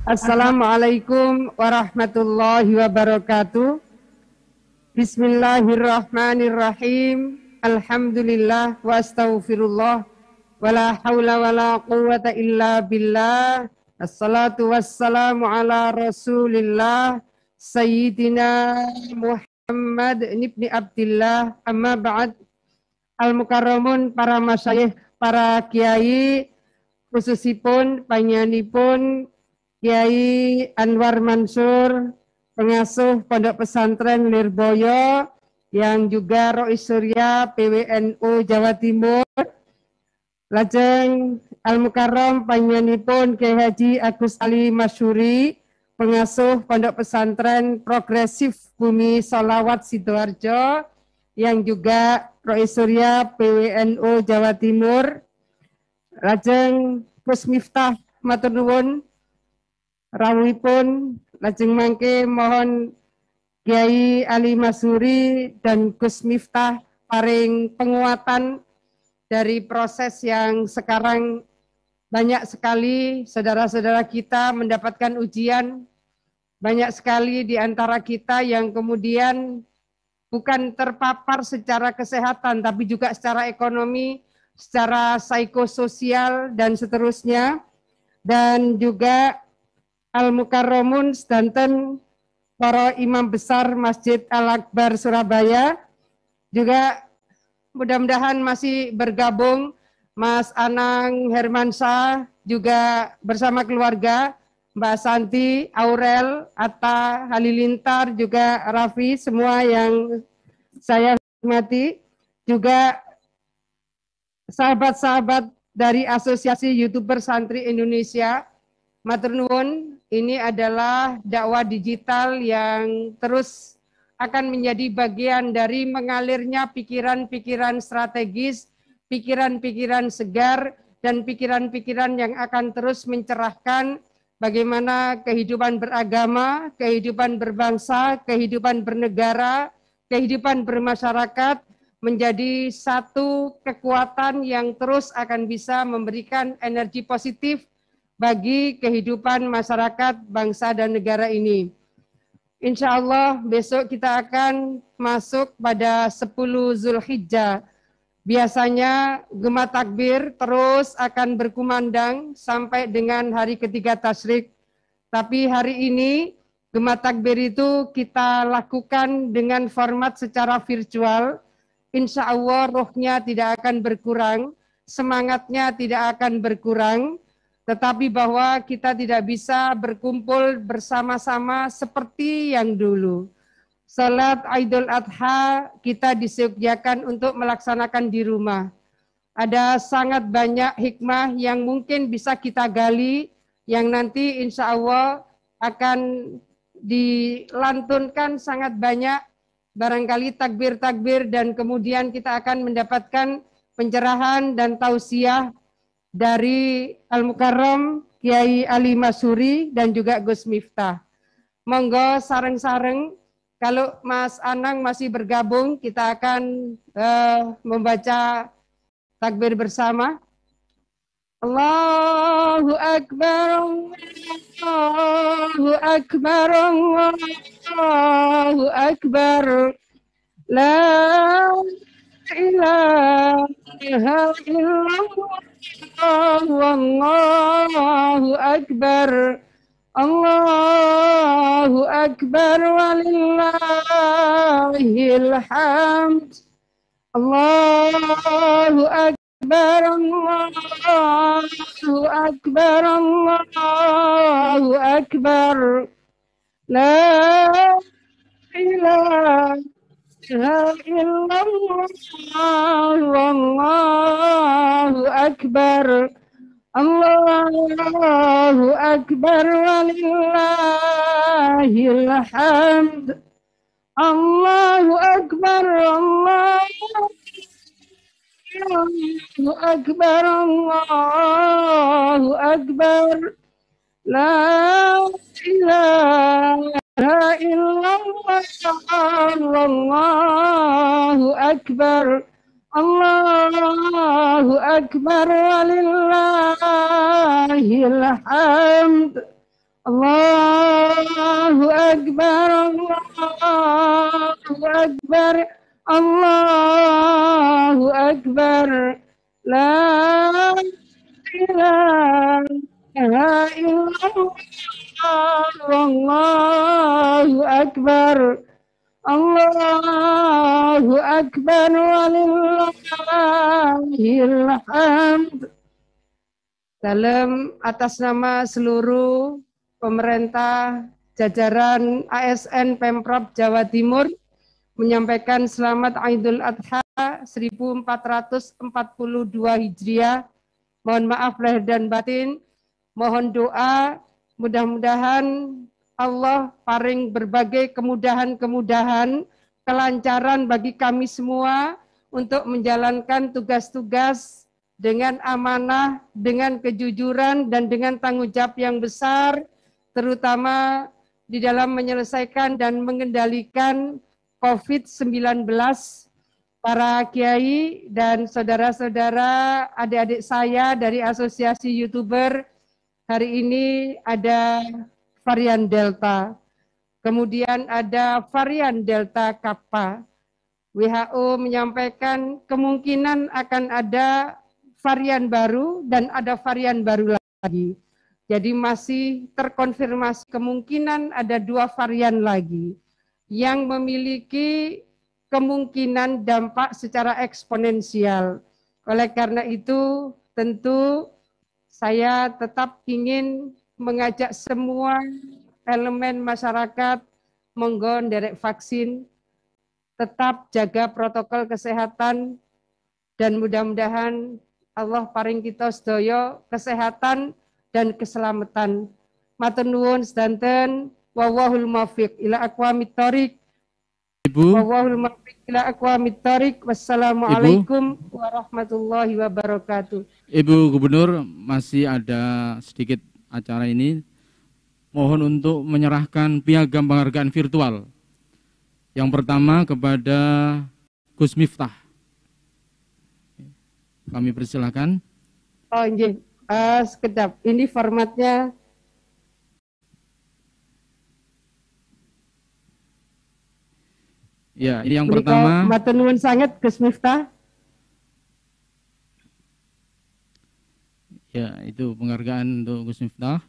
Assalamualaikum warahmatullahi wabarakatuh. Bismillahirrahmanirrahim. Alhamdulillah wa astaghfirullah. Wala haula wala quwata illa billah. Assalatu wassalamu ala rasulillah Sayyidina Muhammad ibn Abdillah. Amma ba'd. Al-Mukarramun, para masyayikh, para kiai, khususipun panjenenganipun Kiai Anwar Mansur, pengasuh Pondok Pesantren Lirboyo, yang juga Rois Surya PWNU Jawa Timur. Lajeng Al-Mukarram panjenenganipun Kiai Haji Agus Ali Masyuri, pengasuh Pondok Pesantren Progresif Bumi Sholawat Sidoarjo, yang juga Rois Surya PWNU Jawa Timur, lajeng Gus Miftah matur nuwun rawuhipun, lajeng mangke mohon Kiai Ali Masuri dan Gus Miftah paring penguatan dari proses yang sekarang banyak sekali saudara-saudara kita mendapatkan ujian, banyak sekali di antara kita yang kemudian bukan terpapar secara kesehatan, tapi juga secara ekonomi, secara psikososial, dan seterusnya. Dan juga Al-Mukarramun sedanten para imam besar Masjid Al-Akbar Surabaya, juga mudah-mudahan masih bergabung Mas Anang Hermansyah, juga bersama keluarga, Mbak Santi, Aurel, Atta, Halilintar, juga Raffi, semua yang saya hormati, juga sahabat-sahabat dari Asosiasi YouTuber Santri Indonesia. Matur nuwun, ini adalah dakwah digital yang terus akan menjadi bagian dari mengalirnya pikiran-pikiran strategis, pikiran-pikiran segar, dan pikiran-pikiran yang akan terus mencerahkan bagaimana kehidupan beragama, kehidupan berbangsa, kehidupan bernegara, kehidupan bermasyarakat menjadi satu kekuatan yang terus akan bisa memberikan energi positif bagi kehidupan masyarakat, bangsa, dan negara ini. Insya Allah besok kita akan masuk pada 10 Zulhijjah. Biasanya gema takbir terus akan berkumandang sampai dengan hari ketiga tasyrik. Tapi hari ini gema takbir itu kita lakukan dengan format secara virtual. Insya Allah rohnya tidak akan berkurang, semangatnya tidak akan berkurang, tetapi bahwa kita tidak bisa berkumpul bersama-sama seperti yang dulu. Salat Idul Adha kita disediakan untuk melaksanakan di rumah. Ada sangat banyak hikmah yang mungkin bisa kita gali, yang nanti insya Allah akan dilantunkan sangat banyak, barangkali takbir-takbir, dan kemudian kita akan mendapatkan pencerahan dan tausiah dari Al-Mukarram Kiai Ali Masuri dan juga Gus Miftah. Monggo sareng-sareng. Kalau Mas Anang masih bergabung, kita akan membaca takbir bersama. Allahu Akbar, Allahu Akbar, Allahu Akbar. La ilaha illallah, wallahu akbar. Allahu Akbar walillahil hamd. Allahu Akbar, Allahu Akbar, Allahu Akbar. La ilaha illallah, wallahu akbar. Allahu Akbar walillahil hamd. Allahu Akbar, Allahu Akbar, Allahu Akbar. La ilaha illallah, Allahu Akbar. Allahu Akbar walillahil hamd. Allahu Akbar, Allahu Akbar, Allahu Akbar. La ilaha illallah, Allahu Akbar. Allahu Akbar walillahil hamd. Dalam atas nama seluruh pemerintah jajaran ASN Pemprov Jawa Timur menyampaikan selamat Idul Adha 1442 Hijriah. Mohon maaf lahir dan batin. Mohon doa mudah-mudahan Allah paring berbagai kemudahan-kemudahan, kelancaran bagi kami semua untuk menjalankan tugas-tugas dengan amanah, dengan kejujuran, dan dengan tanggung jawab yang besar, terutama di dalam menyelesaikan dan mengendalikan COVID-19. Para kiai dan saudara-saudara, adik-adik saya dari Asosiasi YouTuber, hari ini ada varian Delta, kemudian ada varian Delta Kappa. WHO menyampaikan kemungkinan akan ada varian baru dan ada varian baru lagi. Jadi masih terkonfirmasi kemungkinan ada 2 varian lagi yang memiliki kemungkinan dampak secara eksponensial. Oleh karena itu, tentu saya tetap ingin mengajak semua elemen masyarakat monggo nderek vaksin, tetap jaga protokol kesehatan, dan mudah-mudahan Allah paring kita sedaya kesehatan dan keselamatan. Matur nuwun sedanten, wallahul muwaffiq ila aqwamit thoriq. Ibu. Wallahul muwaffiq ila aqwamit thoriq. Wassalamualaikum warahmatullahi wabarakatuh. Ibu Gubernur, masih ada sedikit acara ini. Mohon untuk menyerahkan piagam penghargaan virtual. Yang pertama kepada Gus Miftah. Kami persilakan. Oh, nggih. Sekedap. Ini formatnya. Ya, ini yang pertama. Matur nuwun sanget Gus Miftah. Ya, itu penghargaan untuk Gus Miftah.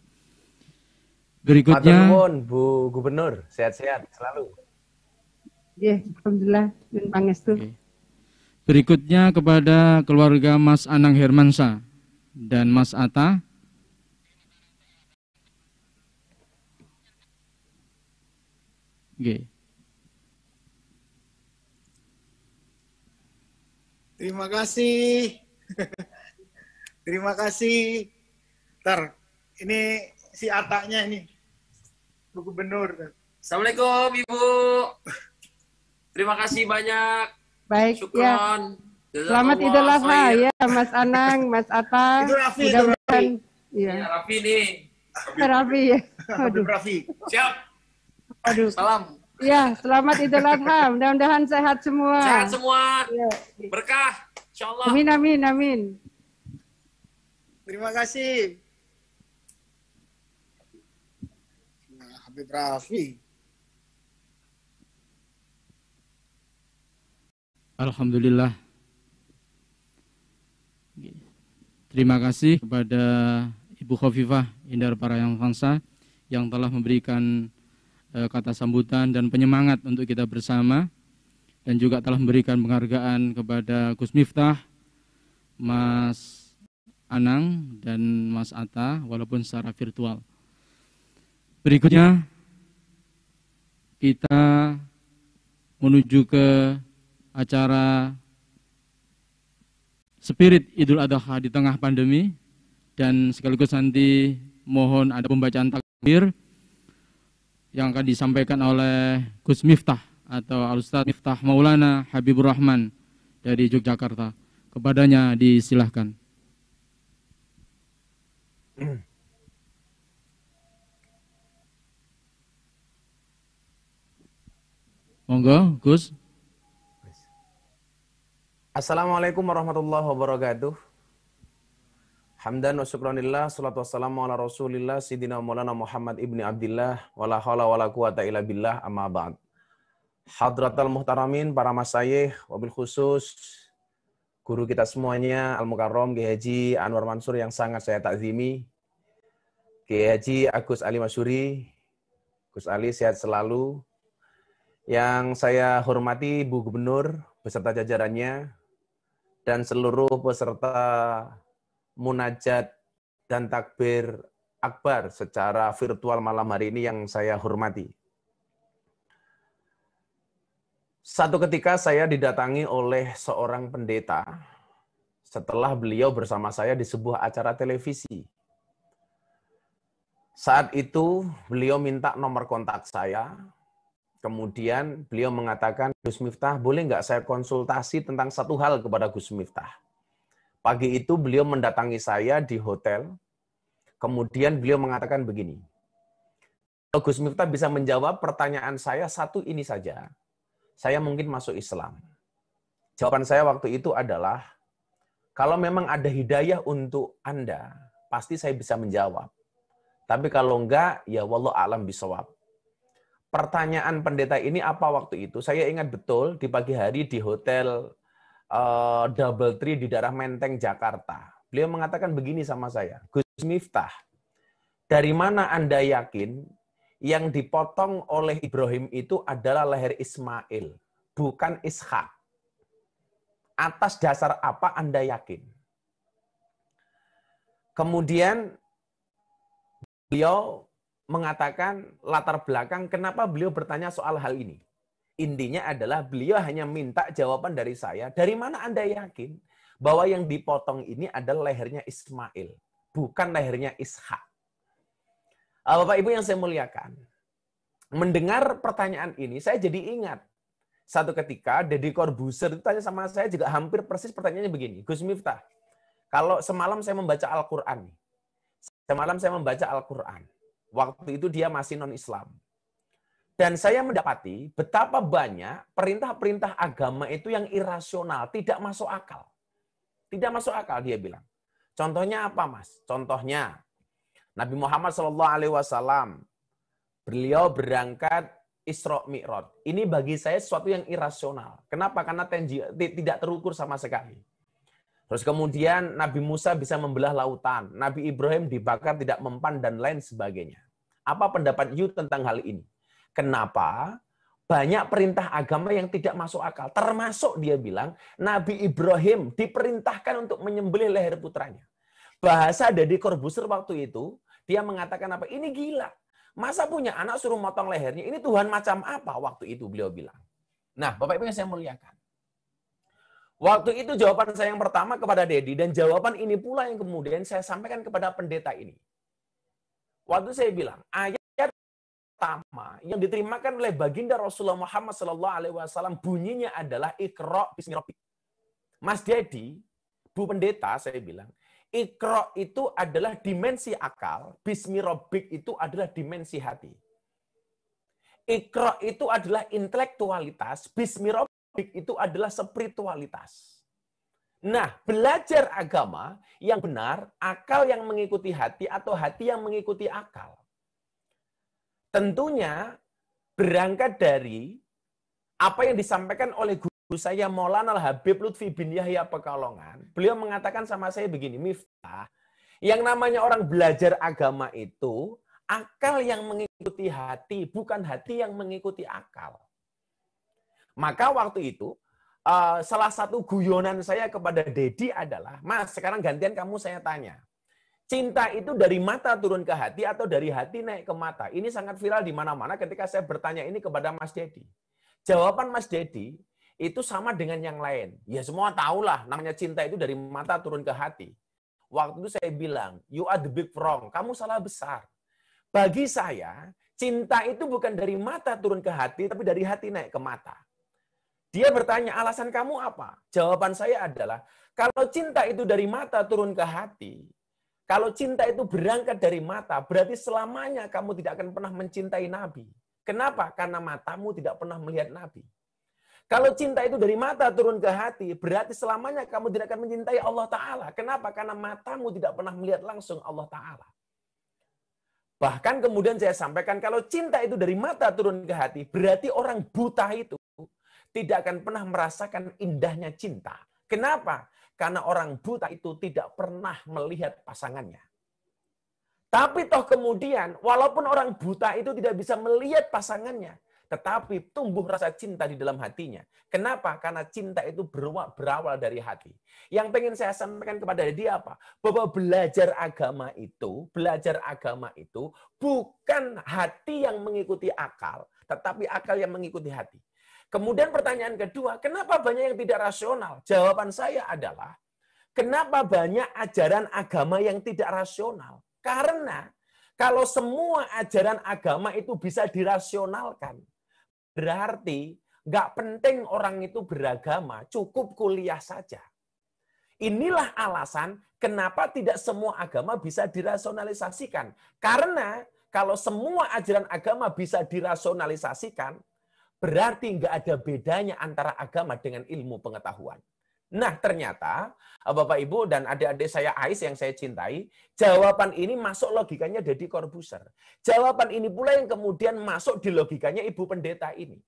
Berikutnya. Matur nuwun Bu Gubernur, sehat-sehat selalu. Ya, alhamdulillah, nyuwun pangestu. Berikutnya kepada keluarga Mas Anang Hermansyah dan Mas Atta. Oke. Terima kasih. Terima kasih. Ntar, ini si Atanya ini. Bu Gubernur. Assalamualaikum Ibu. Terima kasih banyak. Baik, Syukron. Ya. Selamat Idul Adha ya Mas Anang, Mas Atta. Itu Raffi, mudah-mudahan. Iya, Raffi nih. Raffi ya. Aduh. Raffi. Siap. Aduh. Salam. Ya, selamat Idul Adha. Mudah-mudahan sehat semua. Sehat semua. Ya. Berkah. Insyaallah. Amin, amin, amin. Terima kasih. Nah, Habib Raffi. Alhamdulillah. Terima kasih kepada Ibu Khofifah Indar Parayangansa yang telah memberikan kata sambutan dan penyemangat untuk kita bersama, dan juga telah memberikan penghargaan kepada Gus Miftah, Mas Anang, dan Mas Atta walaupun secara virtual. Berikutnya kita menuju ke acara Spirit Idul Adha di tengah pandemi, dan sekaligus nanti mohon ada pembacaan takbir yang akan disampaikan oleh Gus Miftah atau Al-Ustaz Miftah Maulana Habibur Rahman dari Yogyakarta. Kepadanya disilahkan. Monggo, Gus. Assalamualaikum warahmatullahi wabarakatuh. Hamdan wa syukranillah, salatu wassalamu ala rasulillah, Sidina Maulana Muhammad ibni Abdillah, wala hawla wala quwata illa billah, amma ba'd. Hadratal muhtaramin, para masyayikh, wabil khusus, guru kita semuanya, Al-Mukarram, Kiai Haji Anwar Mansur yang sangat saya takzimi, Kiai Haji Agus Ali Masyuri, Gus Ali sehat selalu, yang saya hormati Bu Gubernur beserta jajarannya, dan seluruh peserta munajat dan takbir akbar secara virtual malam hari ini yang saya hormati. Satu ketika saya didatangi oleh seorang pendeta setelah beliau bersama saya di sebuah acara televisi. Saat itu beliau minta nomor kontak saya. Kemudian beliau mengatakan, Gus Miftah, boleh nggak saya konsultasi tentang satu hal kepada Gus Miftah? Pagi itu beliau mendatangi saya di hotel. Kemudian beliau mengatakan begini, kalau Gus Miftah bisa menjawab pertanyaan saya satu ini saja, saya mungkin masuk Islam. Jawaban saya waktu itu adalah, kalau memang ada hidayah untuk Anda, pasti saya bisa menjawab. Tapi kalau enggak, ya wallahu a'lam bishawab. Pertanyaan pendeta ini apa waktu itu? Saya ingat betul di pagi hari di hotel Double Tree di daerah Menteng, Jakarta. Beliau mengatakan begini sama saya, Gus Miftah, dari mana Anda yakin yang dipotong oleh Ibrahim itu adalah leher Ismail, bukan Ishak? Atas dasar apa Anda yakin? Kemudian beliau mengatakan latar belakang kenapa beliau bertanya soal hal ini. Intinya adalah beliau hanya minta jawaban dari saya, dari mana Anda yakin bahwa yang dipotong ini adalah lehernya Ismail, bukan lehernya Ishak? Bapak Ibu yang saya muliakan, mendengar pertanyaan ini, saya jadi ingat. Satu ketika, Deddy Corbuzier itu tanya sama saya juga hampir persis pertanyaannya begini, Gus Miftah, kalau semalam saya membaca Al-Quran, waktu itu dia masih non-Islam. Dan saya mendapati betapa banyak perintah-perintah agama itu yang irasional, tidak masuk akal. Tidak masuk akal, dia bilang. Contohnya apa, Mas? Contohnya, Nabi Muhammad SAW, beliau berangkat Isra Mi'raj. Ini bagi saya sesuatu yang irasional. Kenapa? Karena tidak terukur sama sekali. Terus kemudian Nabi Musa bisa membelah lautan. Nabi Ibrahim dibakar tidak mempan dan lain sebagainya. Apa pendapat you tentang hal ini? Kenapa banyak perintah agama yang tidak masuk akal? Termasuk dia bilang Nabi Ibrahim diperintahkan untuk menyembelih leher putranya. Bahasa Deddy Corbuzier waktu itu, dia mengatakan apa? Ini gila. Masa punya anak suruh motong lehernya? Ini Tuhan macam apa? Waktu itu beliau bilang. Nah, Bapak Ibu yang saya muliakan. Waktu itu jawaban saya yang pertama kepada Deddy, dan jawaban ini pula yang kemudian saya sampaikan kepada pendeta ini. Waktu saya bilang, ayat pertama yang diterimakan oleh baginda Rasulullah Muhammad SAW bunyinya adalah Iqra bismi rabbik. Mas Deddy, Bu Pendeta, saya bilang, Iqra itu adalah dimensi akal, bismi rabbik itu adalah dimensi hati. Iqra itu adalah intelektualitas, bismi rabbik itu adalah spiritualitas. Nah, belajar agama yang benar, akal yang mengikuti hati atau hati yang mengikuti akal. Tentunya berangkat dari apa yang disampaikan oleh guru saya Maulana Al-Habib Lutfi bin Yahya Pekalongan. Beliau mengatakan sama saya begini, Miftah, yang namanya orang belajar agama itu akal yang mengikuti hati, bukan hati yang mengikuti akal. Maka waktu itu, salah satu guyonan saya kepada Deddy adalah, Mas, sekarang gantian kamu saya tanya. Cinta itu dari mata turun ke hati atau dari hati naik ke mata? Ini sangat viral di mana-mana ketika saya bertanya ini kepada Mas Deddy. Jawaban Mas Deddy itu sama dengan yang lain. Ya semua tahulah, namanya cinta itu dari mata turun ke hati. Waktu itu saya bilang, you are the big wrong. Kamu salah besar. Bagi saya, cinta itu bukan dari mata turun ke hati, tapi dari hati naik ke mata. Dia bertanya, alasan kamu apa? Jawaban saya adalah, kalau cinta itu dari mata turun ke hati, kalau cinta itu berangkat dari mata, berarti selamanya kamu tidak akan pernah mencintai Nabi. Kenapa? Karena matamu tidak pernah melihat Nabi. Kalau cinta itu dari mata turun ke hati, berarti selamanya kamu tidak akan mencintai Allah Ta'ala. Kenapa? Karena matamu tidak pernah melihat langsung Allah Ta'ala. Bahkan kemudian saya sampaikan, kalau cinta itu dari mata turun ke hati, berarti orang buta itu tidak akan pernah merasakan indahnya cinta. Kenapa? Karena orang buta itu tidak pernah melihat pasangannya. Tapi toh kemudian, walaupun orang buta itu tidak bisa melihat pasangannya, tetapi tumbuh rasa cinta di dalam hatinya. Kenapa? Karena cinta itu berawal dari hati. Yang pengen saya sampaikan kepada dia apa? Bahwa belajar agama itu bukan hati yang mengikuti akal, tetapi akal yang mengikuti hati. Kemudian pertanyaan kedua, kenapa banyak yang tidak rasional? Jawaban saya adalah, kenapa banyak ajaran agama yang tidak rasional? Karena Kalau semua ajaran agama itu bisa dirasionalkan, berarti nggak penting orang itu beragama, cukup kuliah saja. Inilah alasan kenapa tidak semua agama bisa dirasionalisasikan. Karena kalau semua ajaran agama bisa dirasionalisasikan, berarti nggak ada bedanya antara agama dengan ilmu pengetahuan. Nah, ternyata Bapak Ibu dan adik-adik saya Ais yang saya cintai, jawaban ini masuk logikanya Deddy Corbuzier. Jawaban ini pula yang kemudian masuk di logikanya Ibu Pendeta ini.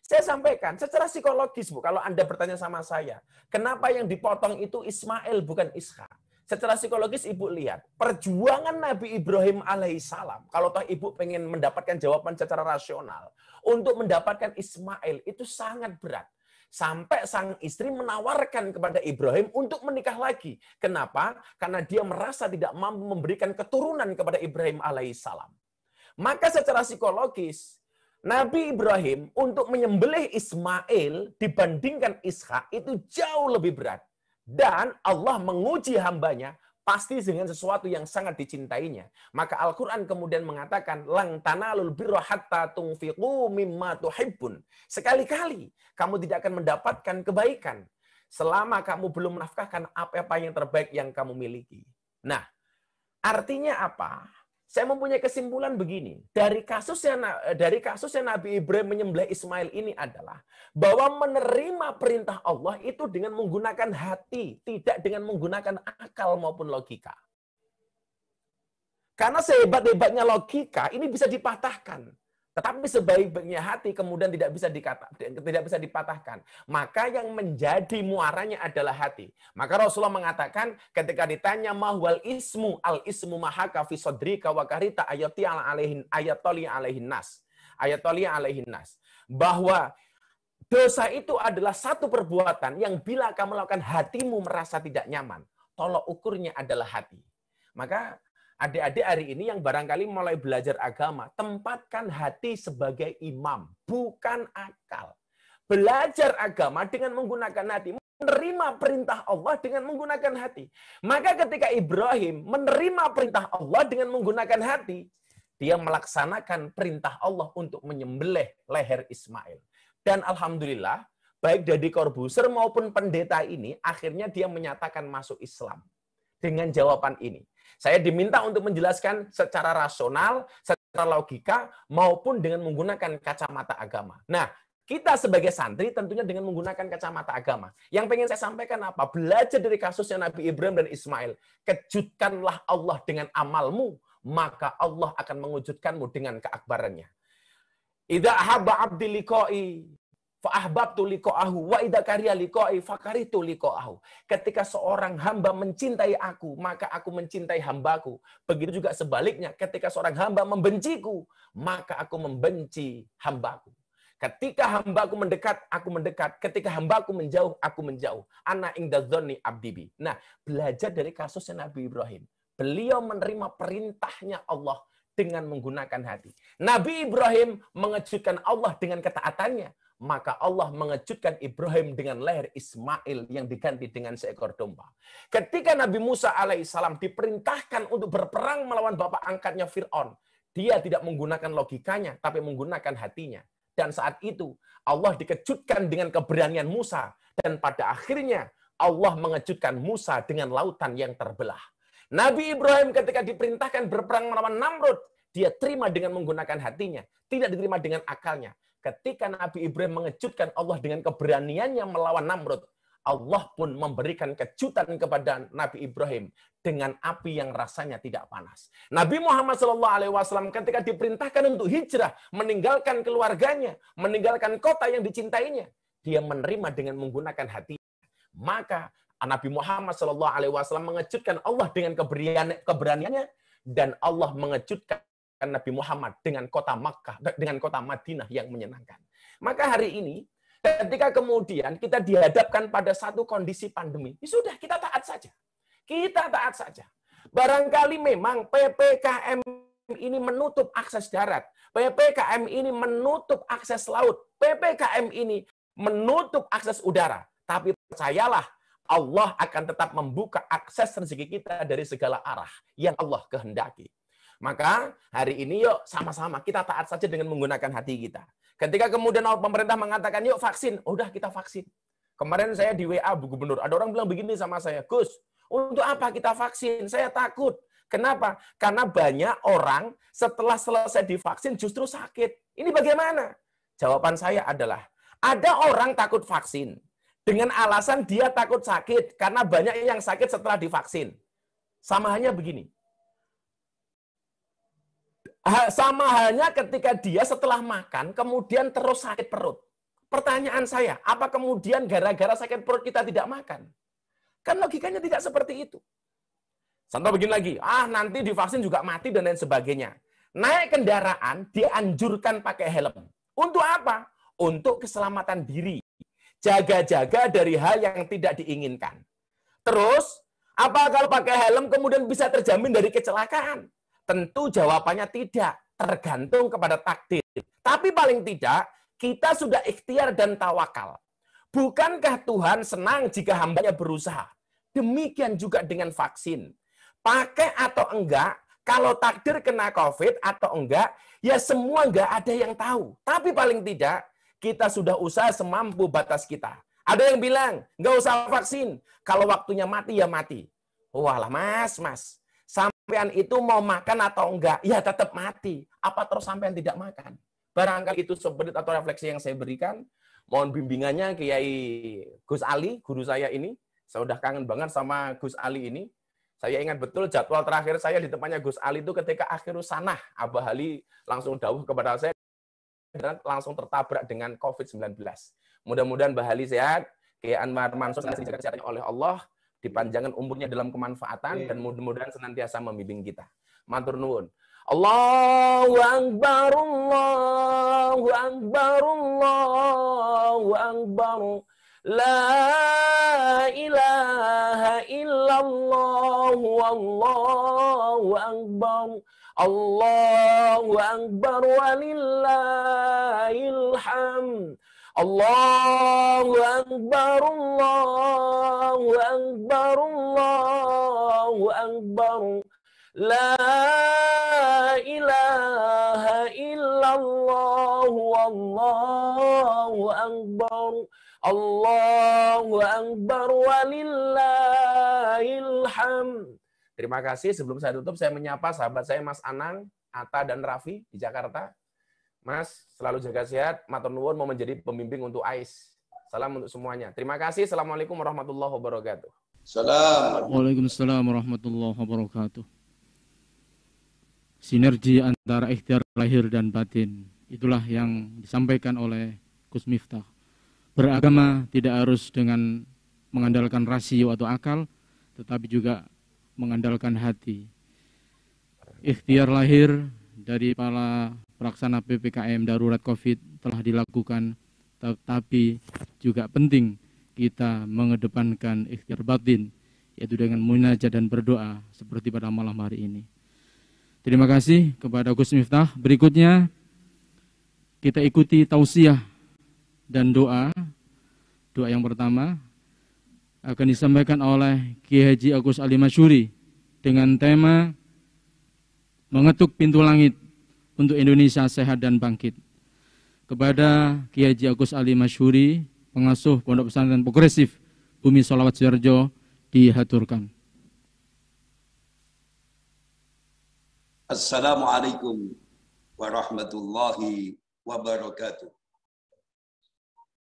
Saya sampaikan secara psikologis, Bu, kalau Anda bertanya sama saya, kenapa yang dipotong itu Ismail bukan Ishak? Secara psikologis Ibu lihat, perjuangan Nabi Ibrahim alaihissalam, kalau toh Ibu pengen mendapatkan jawaban secara rasional, untuk mendapatkan Ismail itu sangat berat. Sampai sang istri menawarkan kepada Ibrahim untuk menikah lagi. Kenapa? Karena dia merasa tidak mampu memberikan keturunan kepada Ibrahim alaihissalam. Maka secara psikologis, Nabi Ibrahim untuk menyembelih Ismail dibandingkan Ishak itu jauh lebih berat. Dan Allah menguji hambanya pasti dengan sesuatu yang sangat dicintainya. Maka Al-Quran kemudian mengatakan, Lang tanalul birra hatta tunfiqu mimma tuhibbun. Sekali-kali kamu tidak akan mendapatkan kebaikan selama kamu belum menafkahkan apa-apa yang terbaik yang kamu miliki. Nah, artinya apa? Saya mempunyai kesimpulan begini, dari kasusnya Nabi Ibrahim menyembelih Ismail ini adalah bahwa menerima perintah Allah itu dengan menggunakan hati, tidak dengan menggunakan akal maupun logika. Karena sehebat-hebatnya logika ini bisa dipatahkan, tetapi sebaik-baiknya hati kemudian tidak bisa dipatahkan. Maka yang menjadi muaranya adalah hati. Maka Rasulullah mengatakan ketika ditanya mahwal ismu, al ismu mahaka fi sodrika wa karita ayati alaihin nas. Bahwa dosa itu adalah satu perbuatan yang bila kamu lakukan hatimu merasa tidak nyaman. Tolok ukurnya adalah hati. Maka adik-adik hari ini yang barangkali mulai belajar agama, tempatkan hati sebagai imam, bukan akal. Belajar agama dengan menggunakan hati, menerima perintah Allah dengan menggunakan hati. Maka ketika Ibrahim menerima perintah Allah dengan menggunakan hati, dia melaksanakan perintah Allah untuk menyembelih leher Ismail. Dan alhamdulillah, baik Deddy Corbuzier maupun pendeta ini, akhirnya dia menyatakan masuk Islam. Dengan jawaban ini. Saya diminta untuk menjelaskan secara rasional, secara logika, maupun dengan menggunakan kacamata agama. Nah, kita sebagai santri tentunya dengan menggunakan kacamata agama. Yang pengen saya sampaikan apa? Belajar dari kasusnya Nabi Ibrahim dan Ismail. Kejutkanlah Allah dengan amalmu, maka Allah akan mengejutkanmu dengan keakbarannya. Idza ahabba abdi liqa'i fa'ahbabtu liqa'ahu wa idza kariha liqa'i fakaritu liqa'ahu. Ketika seorang hamba mencintai aku, maka aku mencintai hambaku. Begitu juga sebaliknya, ketika seorang hamba membenciku, maka aku membenci hambaku. Ketika hambaku mendekat, aku mendekat. Ketika hambaku menjauh, aku menjauh. Ana inda dzanni abdi bi. Nah, belajar dari kasusnya Nabi Ibrahim. Beliau menerima perintahnya Allah dengan menggunakan hati. Nabi Ibrahim mengejutkan Allah dengan ketaatannya. Maka Allah mengejutkan Ibrahim dengan leher Ismail yang diganti dengan seekor domba. Ketika Nabi Musa alaihissalam diperintahkan untuk berperang melawan bapak angkatnya Fir'aun, dia tidak menggunakan logikanya, tapi menggunakan hatinya. Dan saat itu Allah dikejutkan dengan keberanian Musa. Dan pada akhirnya Allah mengejutkan Musa dengan lautan yang terbelah. Nabi Ibrahim ketika diperintahkan berperang melawan Namrud, dia terima dengan menggunakan hatinya, tidak diterima dengan akalnya. Ketika Nabi Ibrahim mengejutkan Allah dengan keberaniannya melawan Namrud, Allah pun memberikan kejutan kepada Nabi Ibrahim dengan api yang rasanya tidak panas. Nabi Muhammad SAW ketika diperintahkan untuk hijrah, meninggalkan keluarganya, meninggalkan kota yang dicintainya, dia menerima dengan menggunakan hati. Maka Nabi Muhammad SAW mengejutkan Allah dengan keberaniannya, dan Allah mengejutkan Nabi Muhammad dengan kota Makkah, dengan kota Madinah yang menyenangkan. Maka hari ini, ketika kemudian kita dihadapkan pada satu kondisi pandemi, ya sudah, kita taat saja. Kita taat saja. Barangkali memang PPKM ini menutup akses darat. PPKM ini menutup akses laut. PPKM ini menutup akses udara. Tapi percayalah, Allah akan tetap membuka akses rezeki kita dari segala arah yang Allah kehendaki. Maka hari ini yuk sama-sama kita taat saja dengan menggunakan hati kita. Ketika kemudian pemerintah mengatakan yuk vaksin, udah kita vaksin. Kemarin saya di WA Bu Gubernur, ada orang bilang begini sama saya, Gus, untuk apa kita vaksin? Saya takut. Kenapa? Karena banyak orang setelah selesai divaksin justru sakit. Ini bagaimana? Jawaban saya adalah, ada orang takut vaksin dengan alasan dia takut sakit karena banyak yang sakit setelah divaksin. Sama halnya begini. Sama halnya ketika dia setelah makan kemudian terus sakit perut. Pertanyaan saya, apa kemudian gara-gara sakit perut kita tidak makan? Kan logikanya tidak seperti itu. Contoh begini lagi, nanti divaksin juga mati dan lain sebagainya. Naik kendaraan dianjurkan pakai helm. Untuk apa? Untuk keselamatan diri. Jaga-jaga dari hal yang tidak diinginkan. Terus, apa kalau pakai helm kemudian bisa terjamin dari kecelakaan? Tentu jawabannya tidak. Tergantung kepada takdir. Tapi paling tidak, kita sudah ikhtiar dan tawakal. Bukankah Tuhan senang jika hambanya berusaha? Demikian juga dengan vaksin. Pakai atau enggak, kalau takdir kena COVID atau enggak, ya semua enggak ada yang tahu. Tapi paling tidak, kita sudah usaha semampu batas kita. Ada yang bilang, enggak usah vaksin. Kalau waktunya mati, ya mati. Walah mas. Sampean itu mau makan atau enggak, ya tetap mati. Apa terus sampean tidak makan? Barangkali itu sebenarnya atau refleksi yang saya berikan. Mohon bimbingannya Kiai Gus Ali, guru saya ini. Saya udah kangen banget sama Gus Ali ini. Saya ingat betul jadwal terakhir saya di tempatnya Gus Ali itu ketika akhirus sanah. Abah Ali langsung dawuh kepada saya dan langsung tertabrak dengan COVID-19. Mudah-mudahan Mbah Ali sehat, Kiai Anwar Mansur dijaga kesehatannya oleh Allah, dipanjangkan umurnya dalam kemanfaatan, dan mudah-mudahan senantiasa membimbing kita. Matur nuwun. Allahu Akbar, Allahu Akbar, Allahu Akbar. La ilaha illallah, wallahu akbar. Allahu akbar walillahil hamd. Allahu akbar, Allahu akbar, Allahu akbar. La ilaha illallah, wallahu akbar. Allahu akbar walillahil hamd. Terima kasih. Sebelum saya tutup, saya menyapa sahabat saya Mas Anang, Atta dan Raffi di Jakarta. Mas, selalu jaga sehat. Matur nuwun mau menjadi pembimbing untuk AIS. Salam untuk semuanya. Terima kasih. Assalamualaikum warahmatullahi wabarakatuh. Salam. Waalaikumsalam warahmatullahi wabarakatuh. Sinergi antara ikhtiar lahir dan batin. Itulah yang disampaikan oleh Gus Miftah. Beragama tidak harus dengan mengandalkan rasio atau akal, tetapi juga mengandalkan hati. Ikhtiar lahir dari para pelaksana PPKM darurat COVID telah dilakukan, tetapi juga penting kita mengedepankan ikhtiar batin, yaitu dengan munajat dan berdoa seperti pada malam hari ini. Terima kasih kepada Gus Miftah. Berikutnya kita ikuti tausiah dan doa. Doa yang pertama akan disampaikan oleh Kiai Haji Agus Ali Masyuri dengan tema mengetuk pintu langit untuk Indonesia sehat dan bangkit. Kepada Kiai Haji Agus Ali Masyuri, pengasuh Pondok Pesantren Progresif Bumi Sholawat Sidoarjo, dihaturkan. Assalamualaikum warahmatullahi wabarakatuh.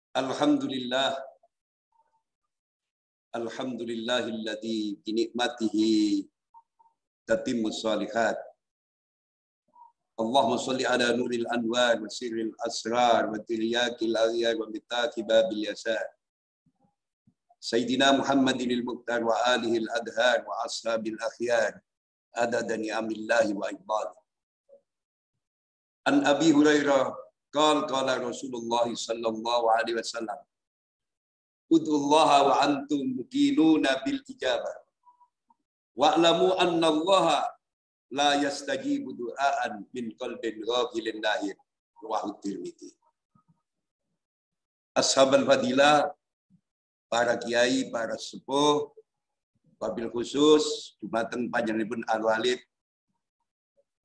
Alhamdulillah, alhamdulillahilladzi bi ni'matihi tatimmus shalihat. Allahumma shalli ala nuril anwar wa sirril asrar wa tiryakil aghyar wa mitaqi babil yasar. Sayyidina Muhammadinil Muqtar wa alihil adhar wa ashabil akhyar adada ni'amillahi wa ibad. An Abi Hurairah qala Rasulullah sallallahu alaihi wasallam, ud'ullaha wa antum muqinuna bil ijabah wa'lamu anna allaha la yastajibu du'aan min qalbin ghafilin lahir. Rawahu Tirmidzi. Ashabul fadilah, para kiai, para sepuh, wabil khusus dumateng panjenenganipun Al Walid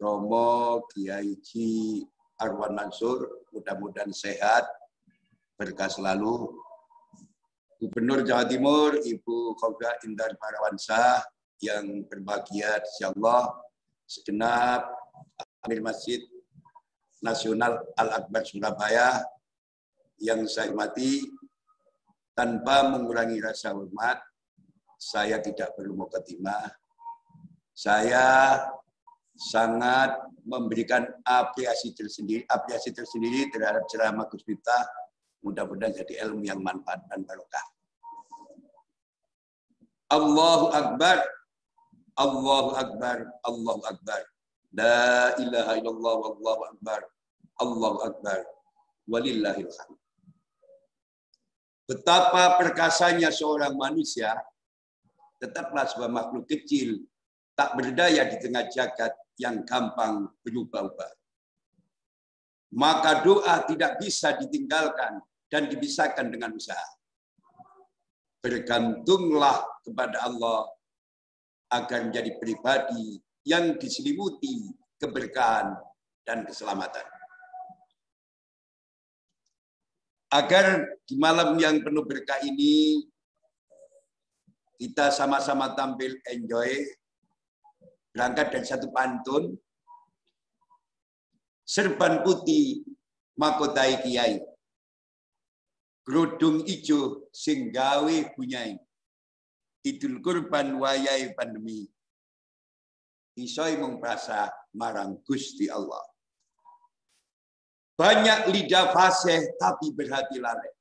Romo Kiai Ji Arwan Mansur, mudah-mudahan sehat, berkah selalu. Gubernur Jawa Timur, Ibu Khofifah Indar Parawansa, yang berbahagia, insyaallah, segenap Amir Masjid Nasional Al-Akbar Surabaya yang saya hormati, tanpa mengurangi rasa hormat, saya tidak perlu mukadimah. Saya sangat memberikan apresiasi tersendiri terhadap ceramah Gus Miftah. Mudah-mudahan jadi ilmu yang manfaat dan barokah. Allahu Akbar, Allahu Akbar, Allahu Akbar. La ilaha illallah wallahu akbar, Allahu Akbar, walillahil hamd. Betapa perkasanya seorang manusia, tetaplah sebuah makhluk kecil, tak berdaya di tengah jagat yang gampang berubah-ubah. Maka doa tidak bisa ditinggalkan dan dipisahkan dengan usaha. Bergantunglah kepada Allah agar menjadi pribadi yang diselimuti keberkahan dan keselamatan. Agar di malam yang penuh berkah ini kita sama-sama tampil enjoy, berangkat dari satu pantun, serban putih makotai kiai, kerudung ijo sing gawe bunyai, idul kurban wayai pandemi, isoi mung prasa marang Gusti Allah. Banyak lidah fasih tapi berhati lalai.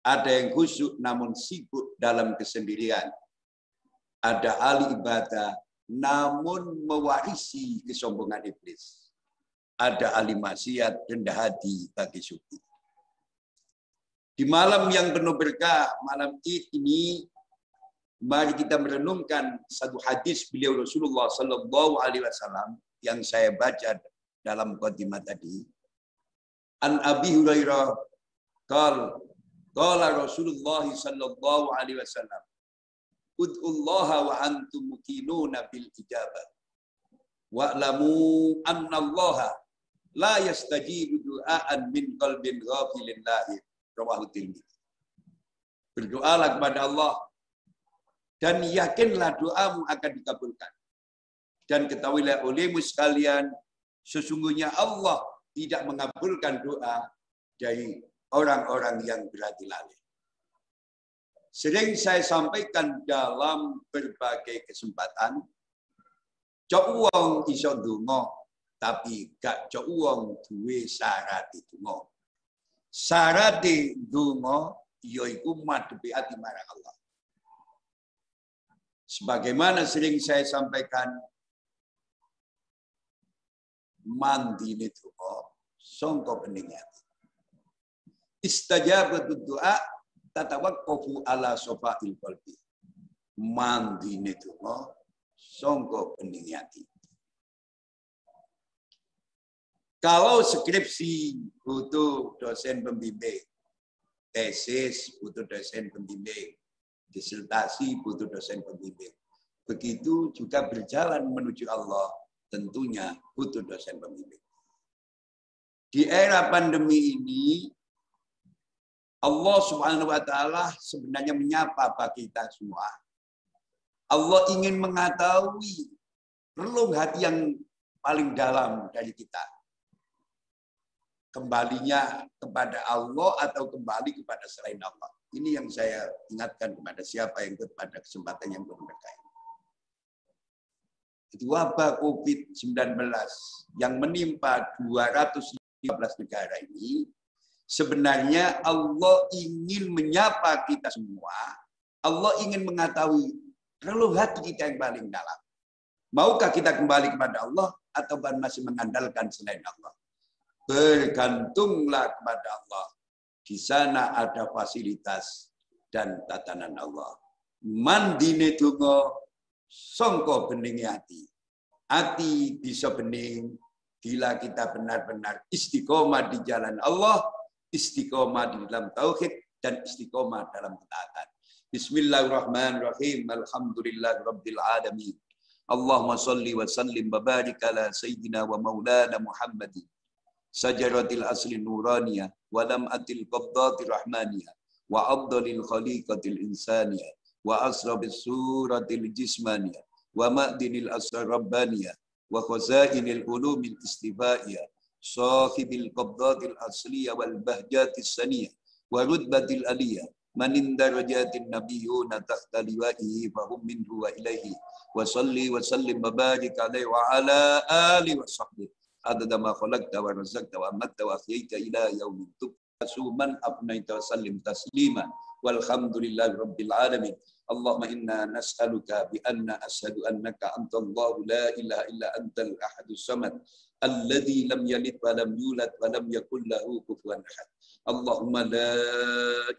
Ada yang khusyuk namun sibuk dalam kesendirian. Ada ahli ibadah namun mewarisi kesombongan iblis. Ada ahli maksiat rendah hati bagi sufi. Di malam yang penuh berkah, malam Id ini, mari kita merenungkan satu hadis beliau Rasulullah Sallallahu Alaihi Wasallam yang saya baca dalam mukadimah tadi. An Abi Hurairah qala Rasulullah Sallallahu Alaihi Wasallam, ud'ullaha wa antum muqinuna bil ijabah wa'lamu anna allaha la yastajibu du'aan min qalbin ghafilin lahi. Rawahu Tirmidzi. Berdoalah kepada Allah dan yakinlah doamu akan dikabulkan. Dan ketahuilah olehmu sekalian, sesungguhnya Allah tidak mengabulkan doa dari orang-orang yang berhati lalai. Sering saya sampaikan dalam berbagai kesempatan, cok wong iso ndonga, tapi gak cok wong duwe syarat ndonga. Syarat ndonga yaiku madhepi ati marang Allah. Sebagaimana sering saya sampaikan, mandi ndonga sangka bening ati. Istajabatud du'a tatawaqqafu ala sofa'il qalbi. Mandi ndonga sangka bening ati. Kalau skripsi butuh dosen pembimbing, tesis butuh dosen pembimbing, disertasi butuh dosen pembimbing. Begitu juga berjalan menuju Allah, tentunya butuh dosen pembimbing. Di era pandemi ini, Allah Subhanahu wa Ta'ala sebenarnya menyapa bagi kita semua. Allah ingin mengetahui relung hati yang paling dalam dari kita. Kembalinya kepada Allah atau kembali kepada selain Allah. Ini yang saya ingatkan kepada siapa yang ikut pada kesempatan yang berkah ini. Itu wabah COVID-19 yang menimpa 215 negara ini, sebenarnya Allah ingin menyapa kita semua. Allah ingin mengetahui relung hati kita yang paling dalam. Maukah kita kembali kepada Allah atau masih mengandalkan selain Allah? Bergantunglah kepada Allah. Di sana ada fasilitas dan tatanan Allah. Mandine donga sangka bening hati. Hati bisa bening bila kita benar-benar istiqomah di jalan Allah, istiqomah di dalam tauhid, dan istiqomah dalam ketaatan. Bismillahirrahmanirrahim. Alhamdulillahirabbil alamin. Allahumma salli wa sallim wa barik ala sayyidina wa maulana Muhammadin sajaratil asli nuraniyah wa lam'atil qabdatir rahmaniyah wa afdalil khaliqatil insaniyah wa asrabis suratil jismaniyah wa ma'dinil asrar rabbaniyah wa khazainil ulumil istifaiyah sahibil qabdatil asliyah wal bahjatis saniyah wa rutbatil aliyah manin darajatin nabiyyuna tahta liwa'ihi fahum minhu wa ilaihi wa salli wa sallim wa barik alaihi wa ala alihi wa sahbihi adada ma khalaqta wa razaqta wa amatta wa ahyaita ila yaumin tub'atsu man afnaita wa sallim tasliman walhamdulillahi rabbil alamin. Allahumma inna nas'aluka bi anna ashhadu annaka antallahu la ilaha illa antal ahadus samad alladzi lam yalid wa lam yulad wa lam yakul lahu kufuwan ahad. Allahumma la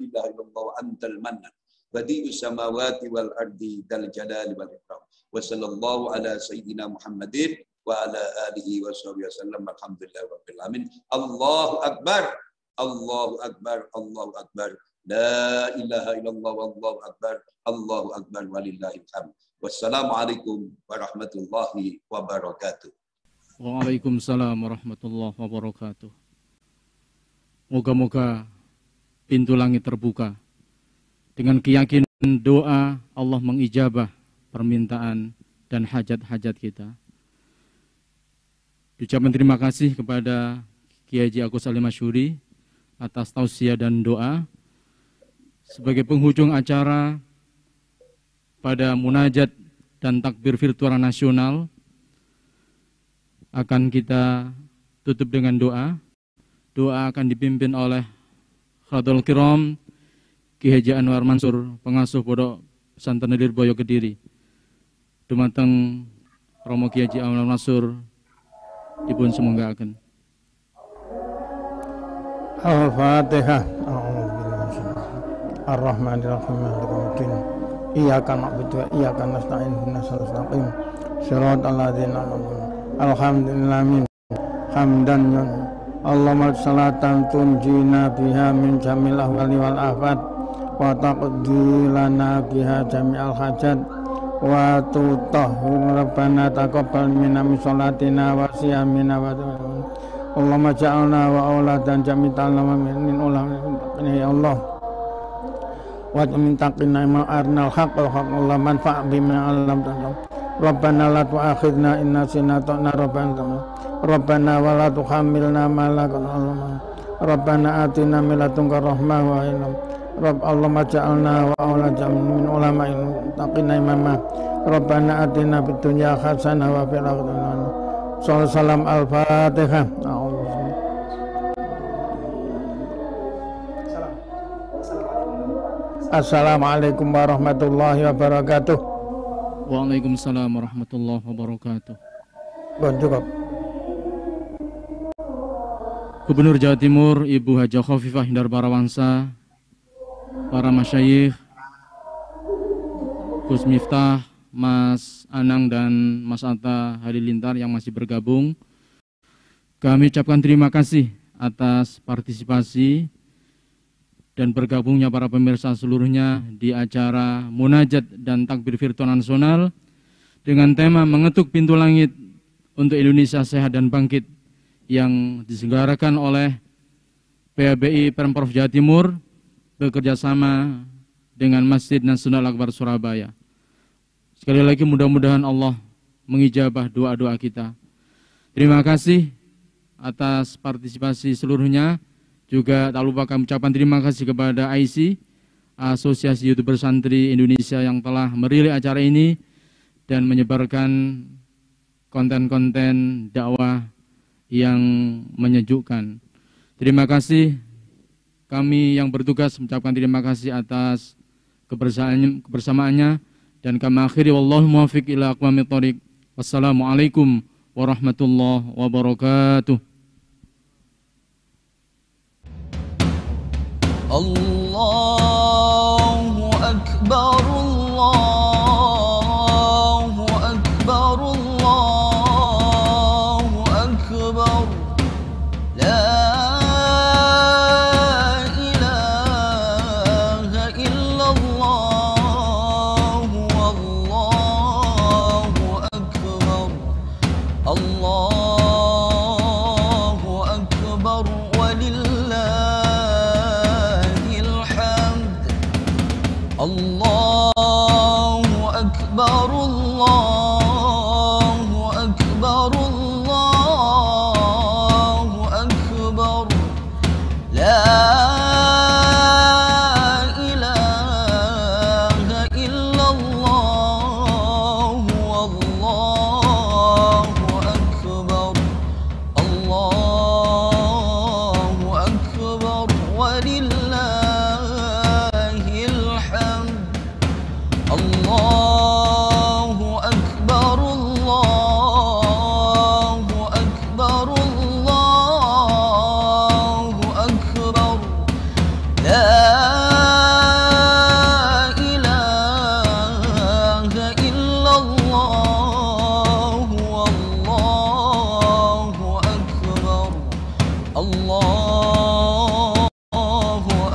ilaha illallah wa antal mannan badi'us samawati wal ardi dal jalali wal ikram. Wa sallallahu ala sayyidina Muhammadin wa ala alihi wa sahbihi wasallam. Alhamdulillahi rabbil alamin. Allahu akbar. Allahu akbar. Allahu akbar. La ilaha illallah wallahu akbar. Allahu akbar walillahil hamd. Wassalamualaikum warahmatullahi wabarakatuh. Waalaikumsalam warahmatullahi wabarakatuh. Moga-moga pintu langit terbuka. Dengan keyakinan doa Allah mengijabah permintaan dan hajat-hajat kita. Ucapan terima kasih kepada Kiai Haji Agus Salim Masyuri atas tausiah dan doa. Sebagai penghujung acara pada munajat dan takbir virtual nasional akan kita tutup dengan doa. Doa akan dipimpin oleh Khadul Kiram Kiai Haji Anwar Mansur, pengasuh Pondok Pesantren Lirboyo Kediri. Dumateng Romo Kiai Haji Anwar Mansur dipun semogaken. Al-Fatihah. Ar-Rahmanir-Rahim. Iyyaka na'budu wa iyyaka nasta'in. Ihdinas siratal mustaqim. Shiratal ladzina an'amta 'alaihim. Alhamdulillah min hamdan Allahumma salatan tunjina biha min jamil ahwali wal afat wa taqdi lana biha jami'al hajat wa tutahhir rabbana taqabbal minna min salatina wa siyamina wa Allahumma ja'alna wa auladan jami'an min ulama ya Allah wa min taqina ma arnal haqqal haqq Allah manfa' bima alam Rabbana la tu'akhidna in nasina ta'na Rabbana wa la tuhammilna ma la qadalna Rabbana atina min ladunka rahmah wa ilm Rabb Allahumma ja'alna wa auladan min ulama'in taqina imama Rabbana atina fid dunya hasanah wa fil akhirati hasanah. Salam al-Fatihah. Assalamualaikum warahmatullahi wabarakatuh. Waalaikumsalam warahmatullahi wabarakatuh. Cukup. Gubernur Jawa Timur Ibu Hajah Khofifah Indar Parawansa, para masyayikh, Gus Miftah, Mas Anang dan Mas Atta Halilintar yang masih bergabung, kami ucapkan terima kasih atas partisipasi dan bergabungnya para pemirsa seluruhnya di acara Munajat dan Takbir Virtual Nasional dengan tema Mengetuk Pintu Langit untuk Indonesia Sehat dan Bangkit yang diselenggarakan oleh PABI Pemprov Jawa Timur bekerjasama dengan Masjid Nasional Al-Akbar Surabaya. Sekali lagi mudah-mudahan Allah mengijabah doa-doa kita. Terima kasih atas partisipasi seluruhnya. Juga tak lupa kami ucapkan terima kasih kepada IC, Asosiasi YouTuber Santri Indonesia, yang telah merilis acara ini dan menyebarkan konten-konten dakwah yang menyejukkan. Terima kasih. Kami yang bertugas mengucapkan terima kasih atas kebersamaannya dan kami akhiri wallahu muwaffiq ila aqwamit thoriq. Wassalamualaikum warahmatullahi wabarakatuh. Allahu akbar, Allahu akbar, Allahu akbar. La ilaha illallah, wallahu akbar. الله أكبر الله أكبر الله أكبر لا إله إلا الله والله أكبر الله أكبر ولله الحمد الله أكبر الله أكبر الله أكبر لا إله إلا الله والله أكبر الله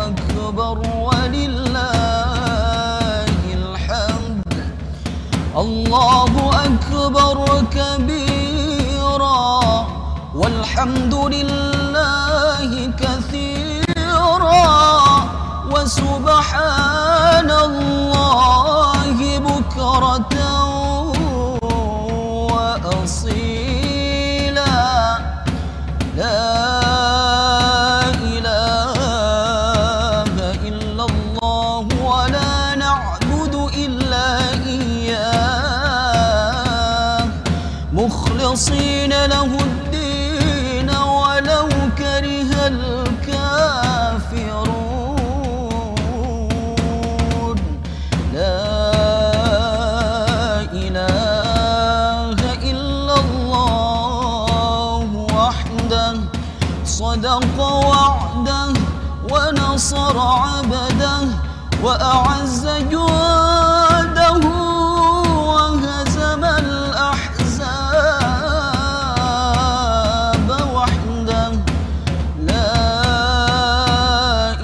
أكبر ولله الحمد الله أكبر كبيرا والحمد لله كثيرا وسبحان الله بكرة وأصيلا لا إله إلا الله ولا نعبد إلا إياه مخلصين له الدين ولو كره الكافرون لا إله إلا الله وحده صدق وعده ونصر عبده وأعز جنده وهزم الأحزاب وحده لا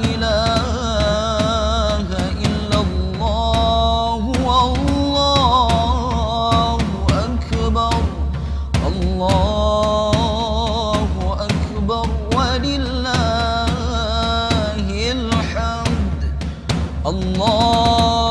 إله إلا الله والله أكبر الله أكبر ولله الحمد الله